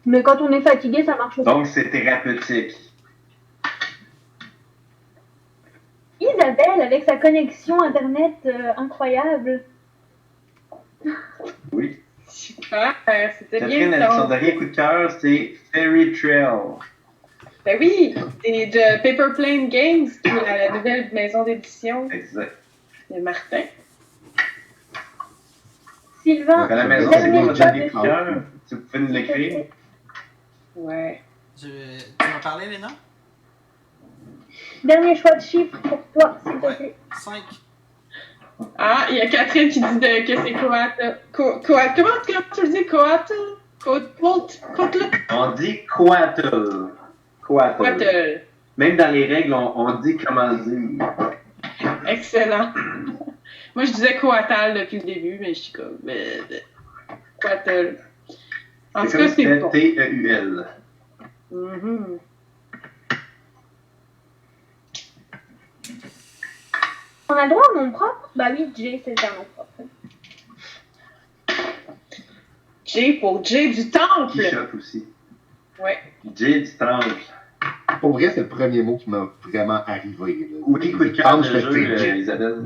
Mais quand on est fatigué, ça marche aussi. Donc c'est thérapeutique. Isabelle, avec sa connexion internet incroyable. Oui. Super, c'était Catherine, bien son ça. dernier coup de cœur, c'est Fairy Trail. Ben oui, c'est de Paper Plane Games, qui est la nouvelle maison d'édition Exact. de Martin. Sylvain, Donc à la je maison, vais c'est dernier quoi votre choix dernier de coup de cœur? Si vous pouvez nous l'écrire. Ouais. Tu m'as parlé, Léna? Dernier choix de chiffre pour toi, s'il te plaît. 5. Ah, il y a Catherine qui dit que c'est comment tu le dis? Coatl? On dit Coatl. Coatl. Coatl. Même dans les règles, on dit comment dire. Excellent. Moi, je disais Coatal depuis le début, mais je suis comme... Coatl. En tout C'est cas, comme c'est bon. T-E-U-L. Mhm. On a le droit au nom propre? Bah oui, Jay, c'est un nom propre. J pour J du temple. Quichotte aussi. Ouais. J du temple. pour vrai, c'est le premier mot qui m'a vraiment arrivé. Là. Oui, coup de cœur de Je fais jeu, dire, Isabelle.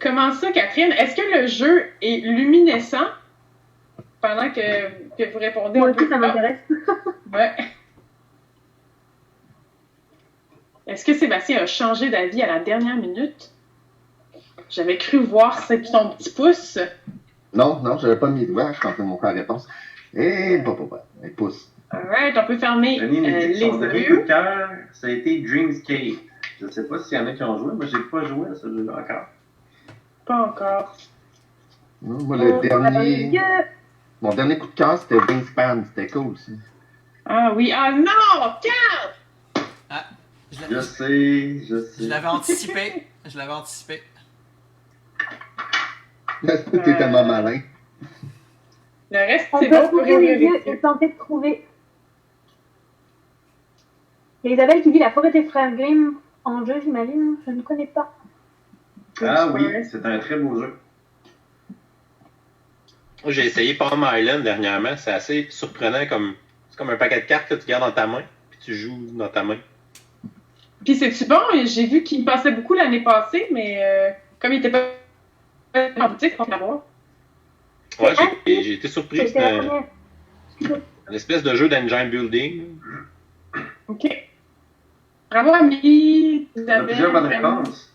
Comment ça, Catherine? Est-ce que le jeu est luminescent pendant que vous répondez Moi un aussi, peu? ça m'intéresse. Ouais. Est-ce que Sébastien a changé d'avis à la dernière minute? J'avais cru voir son petit pouce. Non, j'avais pas mis le doigt, je suis en train de montrer la réponse. Et elle pousse. Alright, on peut fermer Denis nous dit que son dernier les coup de yeux. cœur, ça a été Dreamscape. Je ne sais pas s'il y en a qui ont joué, moi j'ai pas joué à ce jeu-là encore. Pas encore. Non, moi, On ferme les yeux. mon dernier coup de cœur, c'était Wingspan, c'était cool aussi. Ah oui, ah non! Car! Je Je sais. je l'avais anticipé. Je l'avais anticipé. T'es tellement malin. Le reste, On c'est peut bon pour ouvrir les ouvrir yeux les et yeux. tenter de trouver. Il y a Isabelle qui dit la forêt des frères Grimm en jeu, j'imagine. Je ne connais pas. Ah oui, c'est un très beau jeu. Moi, j'ai essayé Palm Island dernièrement. C'est assez surprenant comme. C'est comme un paquet de cartes que tu gardes dans ta main, puis tu joues dans ta main. Puis c'est-tu bon? J'ai vu qu'il passait beaucoup l'année passée, mais comme il était pas en boutique, on peut l'avoir. Ouais, j'ai été surpris. C'était C'est la première. une espèce de jeu d'engine building. OK. Bravo, Amélie. On a Isabelle. plusieurs bonnes réponses.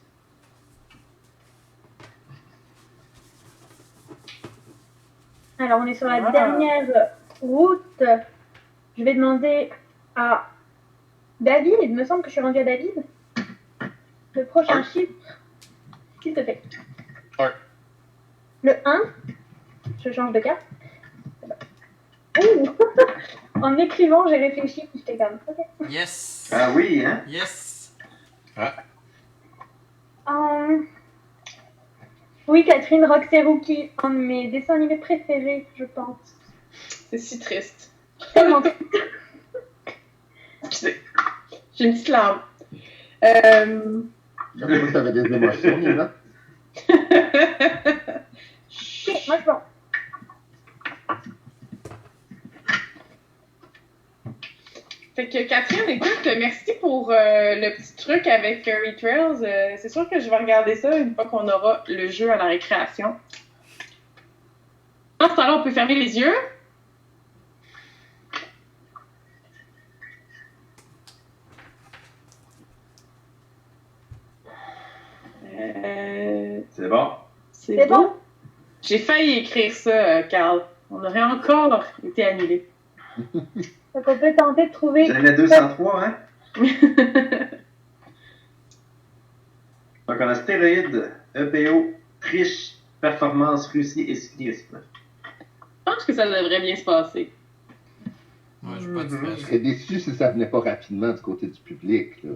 Alors, on est sur la Ah. dernière route. Je vais demander à David. Il me semble que je suis rendue à David. Le prochain Un. chiffre, s'il te plaît. Un. Le 1. Je change de carte. Ouh. En écrivant, j'ai réfléchi. J'étais comme, ok. Yes. Ah oui, hein? Yes. Oui, Catherine, Roxy Rookie, un de mes dessins animés préférés, je pense. C'est si triste. Tellement. Je sais. J'ai une petite larme. J'avais que t'avais des émotions, Nina. Ok, moi je pense. Fait que Catherine, écoute, merci pour le petit truc avec Fairy Trails. C'est sûr que je vais regarder ça une fois qu'on aura le jeu à la récréation. En ce temps-là, on peut fermer les yeux. C'est bon. C'est bon? J'ai failli écrire ça, Carl. On aurait encore été annulé. Donc on peut tenter de trouver... J'avais 203, hein? Donc, on a stéroïdes, EPO, triche, performance, Russie et cyclisme. Je pense que ça devrait bien se passer. Moi, je suis pas tout Je serais déçu si ça venait pas rapidement du côté du public. Là.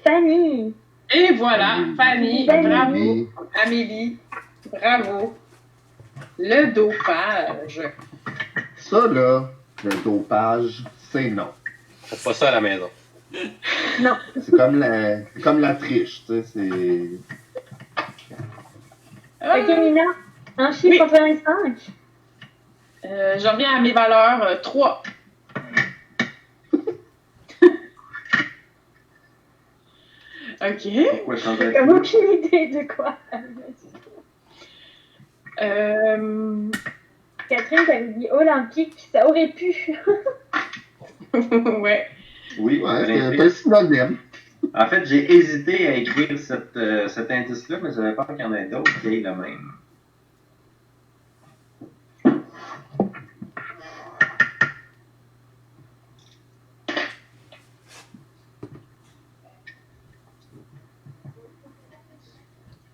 Fanny! Et voilà, Fanny, bravo. Oui. Amélie, bravo. Le dopage. Ça, là, le dopage, c'est non. Faites pas ça à la maison. Non. C'est comme la triche, tu sais, c'est... Ah, Ok, Nina, un chiffre Oui. entre 1 et 5. je reviens à mes valeurs. 3. OK. Pourquoi changer J'ai comme aucune idée de quoi. Catherine, t'avais dit olympique, ça aurait pu. Ouais. Oui, Ouais, olympique. c'est un synonyme. En fait, j'ai hésité à écrire cet indice-là, mais je savais pas qu'il y en a d'autres qui aient le même.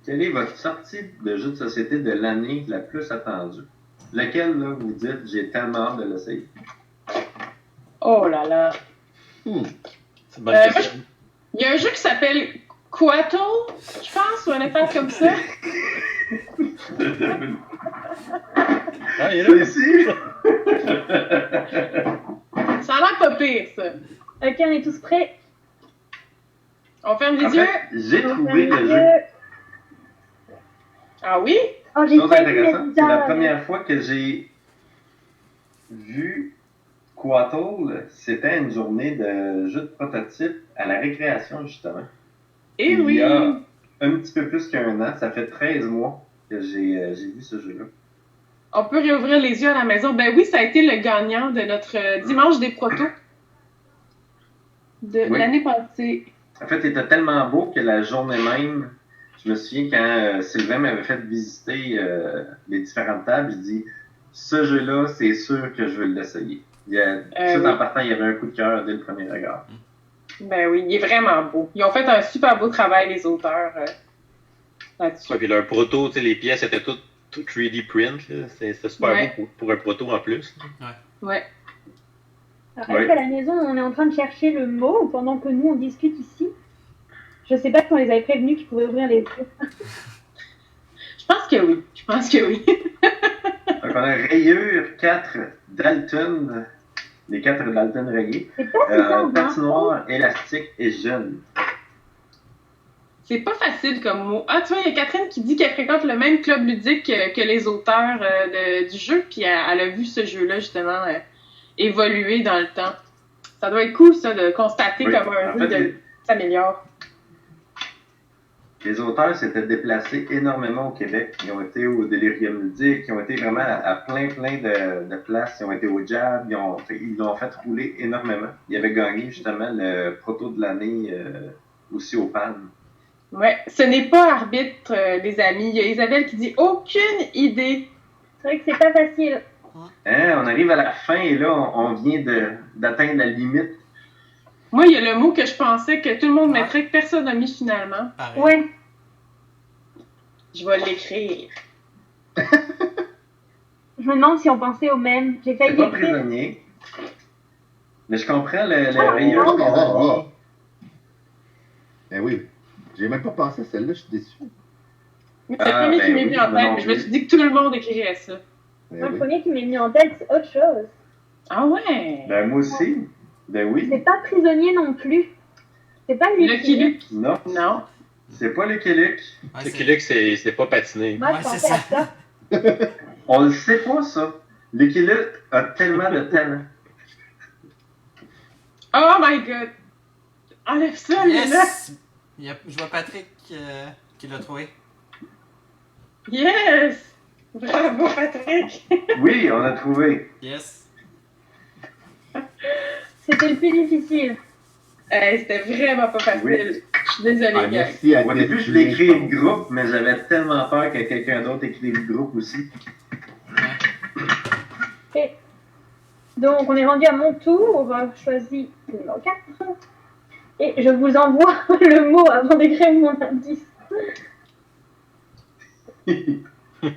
Quelle est votre sortie de jeu de société de l'année la plus attendue? Laquelle, là, vous dites, j'ai tellement hâte de l'essayer? Oh là là. C'est une bonne moi, question. Il y a un jeu qui s'appelle Quattle, je pense, ou un affaire comme ça. Ah, il est C'est là. ici? Ça a l'air pas pire, ça. Ok, on est tous prêts. On ferme les En yeux. fait, j'ai On trouvé ferme le les jeu. yeux. Ah oui? Oh, j'ai Chose failli intéressante, mettre c'est la dans- première fois que j'ai vu Quattle. C'était une journée de jeu de prototype à la récréation, justement. Eh Il oui. y a un petit peu plus qu'un an, ça fait 13 mois que j'ai vu ce jeu-là. On peut réouvrir les yeux à la maison. Ben oui, ça a été le gagnant de notre dimanche des protos de Oui. l'année passée. En fait, il était tellement beau que la journée même, je me souviens quand Sylvain m'avait fait visiter les différentes tables, il dit « Ce jeu-là, c'est sûr que je veux l'essayer. » Tout oui. en partant, il y avait un coup de cœur dès le premier regard. Ben oui, il est vraiment beau. Ils ont fait un super beau travail, les auteurs, là-dessus. Ouais, puis leur proto, tu sais, les pièces étaient toutes 3D print. là. C'était super Ouais. beau pour un proto en plus. Ouais. Alors, Ouais. est-ce qu'à la maison, on est en train de chercher le mot pendant que nous, on discute ici? Je sais pas si on les avait prévenus qu'ils pouvaient ouvrir les yeux. Je pense que oui. Je pense que oui. Donc, on a rayure 4 Dalton, les 4 Dalton rayés, C'est pas si simple, hein? patinoire, élastique et jeune. C'est pas facile comme mot. Ah, tu vois, il y a Catherine qui dit qu'elle fréquente le même club ludique que les auteurs du jeu, puis elle a vu ce jeu-là, justement, évoluer dans le temps. Ça doit être cool, ça, de constater Oui. comme un En jeu fait, s'améliore. les auteurs s'étaient déplacés énormément au Québec. Ils ont été au Delirium ludique, ils ont été vraiment à plein de places. Ils ont été au Jab, ils l'ont fait rouler énormément. Ils avaient gagné justement le proto de l'année aussi au PAN. Ouais, ce n'est pas arbitre, les amis. Il y a Isabelle qui dit aucune idée. C'est vrai que c'est pas facile. Hein, on arrive à la fin et là, on vient d'atteindre la limite. Moi, il y a le mot que je pensais que tout le monde mettrait, que personne n'a mis finalement. pareil. Ouais. Je vais l'écrire. Je me demande si on pensait au même. J'ai C'est failli pas écrire. prisonnier. Mais je comprends le Ah, rayure non. prisonnier. Ben oui, j'ai même pas pensé à celle-là, je suis déçu. Mais c'est le Ah, premier ben qui m'est oui, venu en moi tête, non mais je me plus. suis dit que tout le monde écrirait ça. Ben Le oui. premier qui m'est venu en tête, c'est autre chose. Ah ouais! Ben moi aussi. Ben oui. C'est pas prisonnier non plus. C'est pas Le Lucky Luke. Non, Non. c'est pas Lucky Luke. Ouais, Le c'est- Québec, c'est pas patiné. Moi, Ouais, je c'est pensais à ça. On le sait pas, ça. Lucky Luke a tellement de talent. Oh my god! Enlève ça, là! Yes! Je vois Patrick qui l'a trouvé. Yes! Bravo, Patrick! Oui, on a trouvé. Yes. C'était le plus difficile. C'était vraiment pas facile. Oui. Je suis désolée, Ah, gang. merci à Au début, je voulais créer le groupe, mais j'avais tellement peur que quelqu'un d'autre écrive le groupe aussi. Ok. Donc, on est rendu à mon tour. Je choisis le numéro 4. Et je vous envoie le mot avant d'écrire mon indice.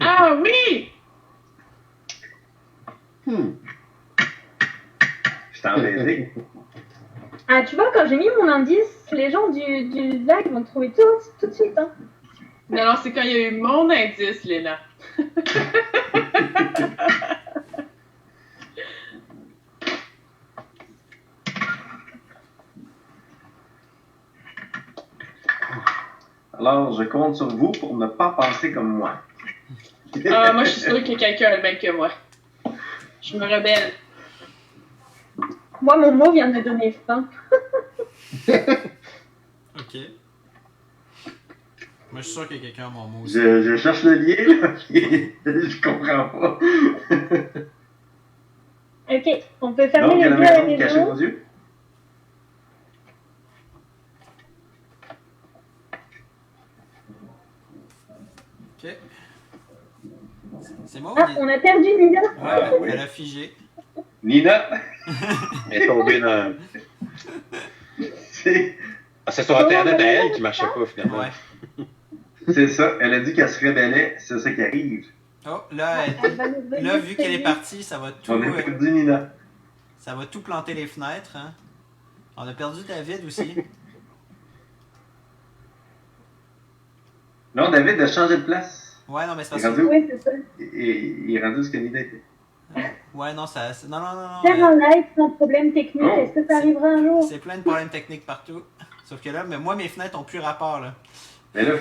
Ah oui! Je t'ai embêté. Ah, tu vois, quand j'ai mis mon indice, les gens du live vont trouver tout de suite. Hein. Non, c'est quand il y a eu mon indice, Léna. Alors, je compte sur vous pour ne pas penser comme moi. Ah, moi, je suis sûre que quelqu'un a le même que moi. Je me rebelle. Moi, mon mot vient de me donner faim. Ok. Moi, je suis sûr qu'il y a quelqu'un à mon mot aussi. Je cherche le lien, là. Je comprends pas. Ok, on peut fermer Donc, il y a les la yeux à la maison qui cachait maison. vos yeux. Ok. C'est moi ou Ah, Nina? on a perdu Nina. Ouais, oui. elle a figé. Nina, Elle est tombée dans. c'est Ah, c'est sur Internet à elle qui marchait pas finalement. Ouais. c'est ça. Elle a dit qu'elle se rebellait. C'est ça qui arrive. Oh, là, Elle va nous donner là, vu qu'elle est celui. partie, ça va tout, On a perdu Nina. ça va tout planter les fenêtres. Hein. On a perdu David aussi. Non, David a changé de place. Ouais, non, mais c'est Il est parce que... rendu, Oui, c'est ça. il est rendu ce que Nina était. Ouais, non, ça... Non, non, non, non. Faire un live sans problème technique, Oh, est-ce que ça arrivera un jour? C'est plein de problèmes techniques partout. Sauf que là, mais moi, mes fenêtres ont plus rapport, là. Mais là,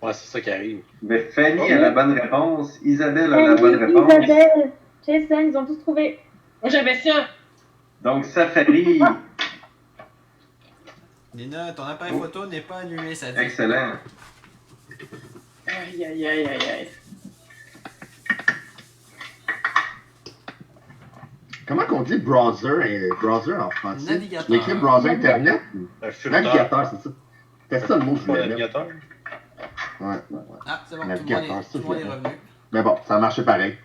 Ouais, c'est ça qui arrive. mais Fanny a la bonne réponse. Isabelle a la bonne réponse. Isabelle, Jason, ils ont tous trouvé. Moi, j'avais ça. Donc, Safari. Nina, ton appareil photo n'est pas annulé, ça dit. Excellent. Aïe, aïe, aïe, aïe, aïe. Comment qu'on dit browser en français? Navigateur. Tu l'écris browser internet? Un filtre. Navigateur, c'est ça. C'est ça le mot que je Pas voulais mettre. navigateur. Ouais. Ah, c'est bon, tout Navigateur, ça, le monde est je l'ai. revenu. Mais bon, ça a marché pareil.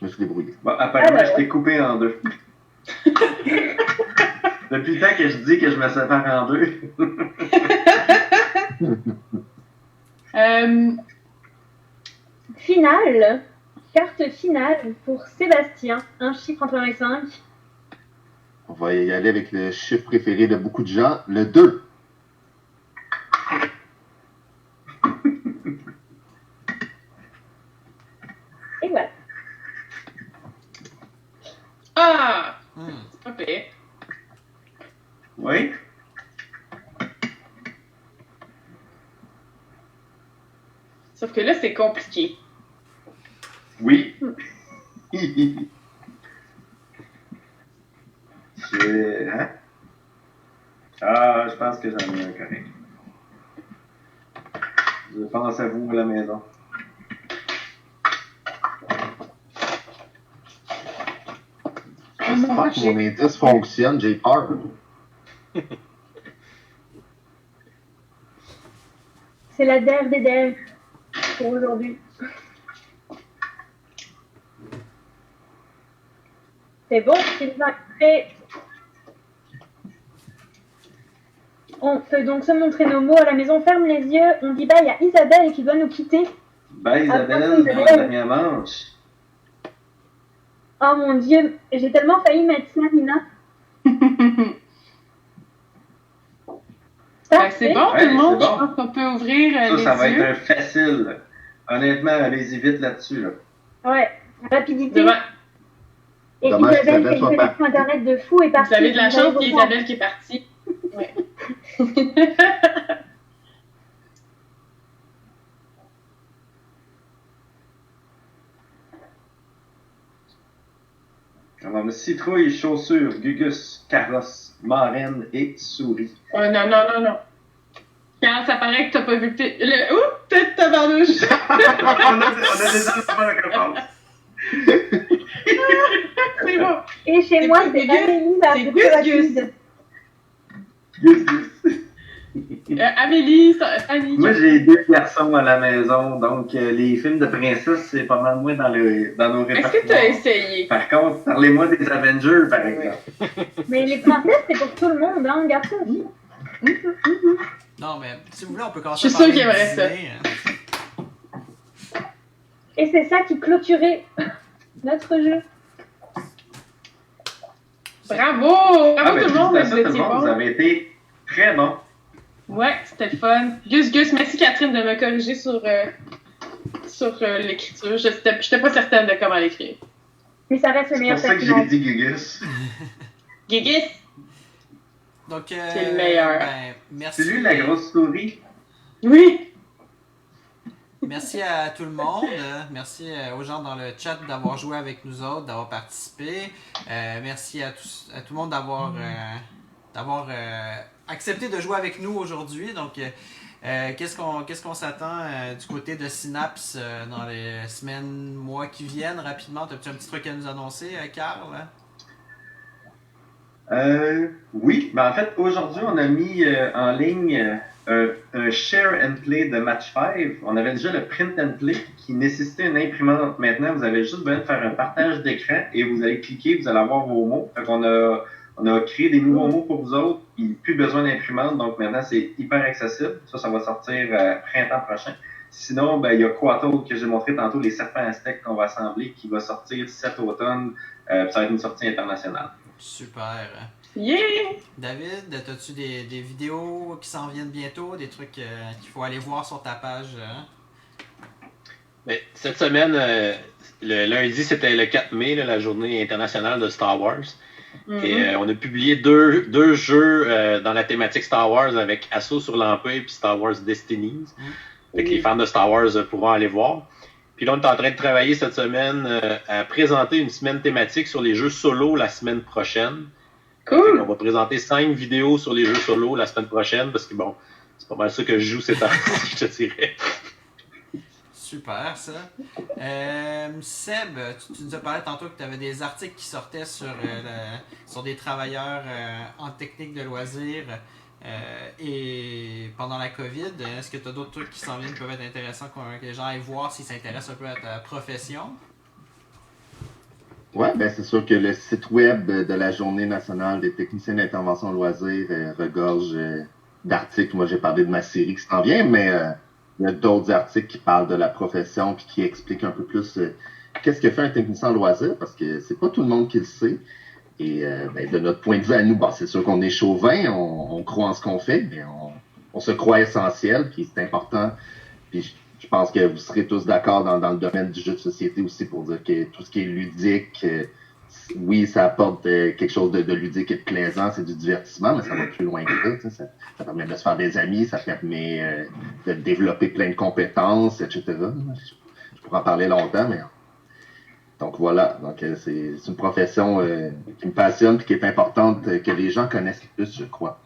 Je me suis débrouillé. Bon, apparemment, Alors. je t'ai coupé en deux. Depuis le temps que je dis que je me sépare en deux. Finale, carte finale pour Sébastien, un chiffre entre 1 et 5. On va y aller avec le chiffre préféré de beaucoup de gens, le 2. Et voilà. Ah! Hmm. C'est pas pire. Oui? Sauf que là, c'est compliqué. Oui. Hein? Ah, je pense que j'en ai un correct. Je pense à vous à la maison. J'espère que mon indice fonctionne, j'ai peur. C'est la DER des DER pour aujourd'hui. C'est bon, Sylvain est prêt. On peut donc se montrer nos mots à la maison, ferme les yeux, on dit bye à Isabelle qui doit nous quitter. Bye Isabelle, Isabelle. dans la dernière manche. Oh mon Dieu, j'ai tellement failli mettre ça, Nina. Ben, c'est bon, Ouais, tout le monde. c'est bon. Je pense qu'on peut ouvrir les Ça va yeux. être un facile. Honnêtement, allez-y vite là-dessus. Là. Ouais, rapidité. Demain, Et Dommage Isabelle qu'Isabelle qui a une soit connexion internet de fou est vous partie. avez de la Vous allez chance qu'il y ait revoir. Isabelle qui est partie. Ouais. On a citrouille, chaussures, gugus, carrosse, marraine et souris. Oh non, non, non, non. Quand ça paraît que t'as pas vu le... Ouh, peut-être tabarnouche! on a déjà la bonne réponse. C'est bon. Et chez C'est moi, pas c'est dégueu. Amélie, la C'est plus Gus rapide. Gus, Gus. Amélie, Fanny. Moi, j'ai 2 garçons à la maison, donc les films de princesse, c'est pas mal moins dans nos répertoires. Est-ce que tu as essayé? Par contre, parlez-moi des Avengers, par exemple. Mais les princesses, c'est pour tout le monde, hein, garçon aussi. Non, mais si vous voulez, on peut commencer Je suis par sûre parler qu'il de aimerait Disney, hein. Et c'est ça qui clôturait notre jeu. Bravo! Bravo tout le monde, vous félicitations tout le étiez monde, vous bon. avez été très bon. Ouais, c'était le fun. Gus, merci Catherine de me corriger sur l'écriture. J'étais pas certaine de comment l'écrire. Mais ça reste le C'est meilleur pour ça que sentiment. j'ai dit Gugus. Guiguis! Donc, C'est le meilleur. ben, merci. C'est lui la grosse souris. Oui! Merci à tout le monde. Merci aux gens dans le chat d'avoir joué avec nous autres, d'avoir participé. Merci à tout le monde d'avoir accepté de jouer avec nous aujourd'hui. Donc, qu'est-ce qu'on s'attend du côté de Synapse dans les semaines, mois qui viennent rapidement? As-tu un petit truc à nous annoncer, Carl? Oui, en fait, aujourd'hui, on a mis en ligne un share and play de Match 5. On avait déjà le print and play qui nécessitait une imprimante. Maintenant, vous avez juste besoin de faire un partage d'écran et vous allez cliquer, vous allez avoir vos mots. Fait qu'on a créé des nouveaux mots pour vous autres. Il n'y a plus besoin d'imprimante, donc maintenant, c'est hyper accessible. Ça va sortir printemps prochain. Sinon, il y a Quato que j'ai montré tantôt, les serpents aztèques qu'on va assembler, qui va sortir cet automne. Ça va être une sortie internationale. Super. Yeah! David, as-tu des vidéos qui s'en viennent bientôt, des trucs qu'il faut aller voir sur ta page? Mais cette semaine, le lundi, c'était le 4 mai, là, la journée internationale de Star Wars. Et on a publié deux jeux dans la thématique Star Wars avec Assaut sur l'Empire et Star Wars Destinies. Fait que les fans de Star Wars pourront aller voir. Puis là, on est en train de travailler cette semaine à présenter une semaine thématique sur les jeux solo la semaine prochaine. Cool! On va présenter 5 vidéos sur les jeux solo la semaine prochaine parce que bon, c'est pas mal ça que je joue ces temps-ci, je te dirais. Super, ça. Seb, tu nous as parlé tantôt que tu avais des articles qui sortaient sur des travailleurs en technique de loisirs et pendant la COVID. Est-ce que tu as d'autres trucs qui s'en viennent qui peuvent être intéressants que les gens aillent voir s'ils s'intéressent un peu à ta profession? Oui, ben c'est sûr que le site web de la Journée nationale des techniciens d'intervention loisirs regorge d'articles. Moi, j'ai parlé de ma série qui s'en vient, mais il y a d'autres articles qui parlent de la profession puis qui expliquent un peu plus qu'est-ce que fait un technicien en loisir, parce que c'est pas tout le monde qui le sait. Et de notre point de vue à nous, c'est sûr qu'on est chauvin, on croit en ce qu'on fait, mais on se croit essentiel, puis c'est important. Puis je pense que vous serez tous d'accord dans le domaine du jeu de société aussi pour dire que tout ce qui est ludique, oui, ça apporte quelque chose de ludique et de plaisant, c'est du divertissement, mais ça va plus loin que ça. Ça permet de se faire des amis, ça permet de développer plein de compétences, etc. Je pourrais en parler longtemps, mais... Donc voilà, donc c'est une profession qui me passionne et qui est importante, que les gens connaissent plus, je crois.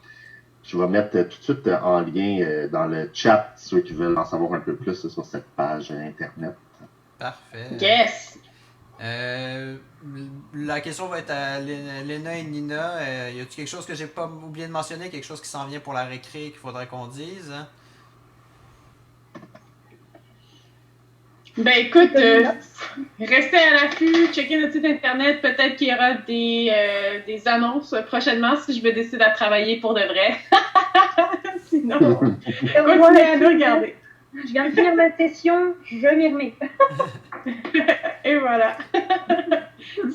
Je vais mettre tout de suite en lien dans le chat ceux qui veulent en savoir un peu plus sur cette page Internet. Parfait. Yes! La question va être à Léna et Nina. Y a-t-il quelque chose que j'ai pas oublié de mentionner, quelque chose qui s'en vient pour la récré qu'il faudrait qu'on dise? Hein? Ben écoute, restez à l'affût, checkez notre site internet, peut-être qu'il y aura des annonces prochainement si je vais décider à travailler pour de vrai. Sinon, continuez à nous regarder. Je viens de finir ma session, je m'y remets. Et voilà.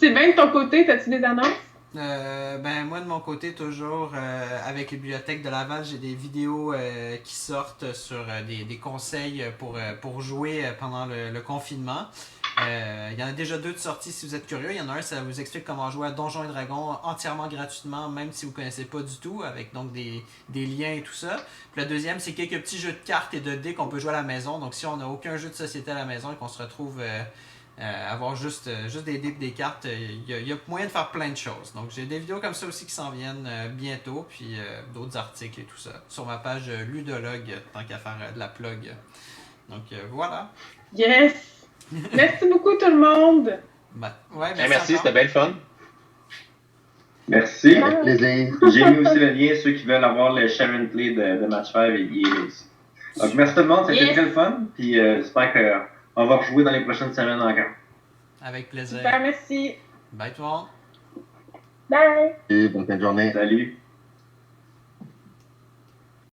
C'est bien de ton côté, t'as-tu des annonces? Moi de mon côté toujours avec les bibliothèques de Laval, j'ai des vidéos qui sortent sur des conseils pour jouer pendant le confinement. Il y en a déjà 2 de sorties si vous êtes curieux. Il y en a un, ça vous explique comment jouer à Donjons et Dragons entièrement gratuitement, même si vous ne connaissez pas du tout, avec donc des liens et tout ça. Puis le deuxième, c'est quelques petits jeux de cartes et de dés qu'on peut jouer à la maison. Donc si on n'a aucun jeu de société à la maison et qu'on se retrouve avoir juste des dés et des cartes, il y a moyen de faire plein de choses. Donc j'ai des vidéos comme ça aussi qui s'en viennent bientôt, puis d'autres articles et tout ça sur ma page Ludologue, tant qu'à faire de la plug. Donc voilà. Yes! Merci beaucoup tout le monde! Ouais, Merci, c'était bien le fun. Merci. Avec plaisir. J'ai mis aussi le lien, ceux qui veulent avoir le share and play de Match 5 et il est là aussi. Donc, merci tout le monde, c'était très le fun. Puis j'espère qu'on va rejouer dans les prochaines semaines encore. Avec plaisir. Super, merci. Bye tout le monde. Bye! Et bonne fin de journée. Salut.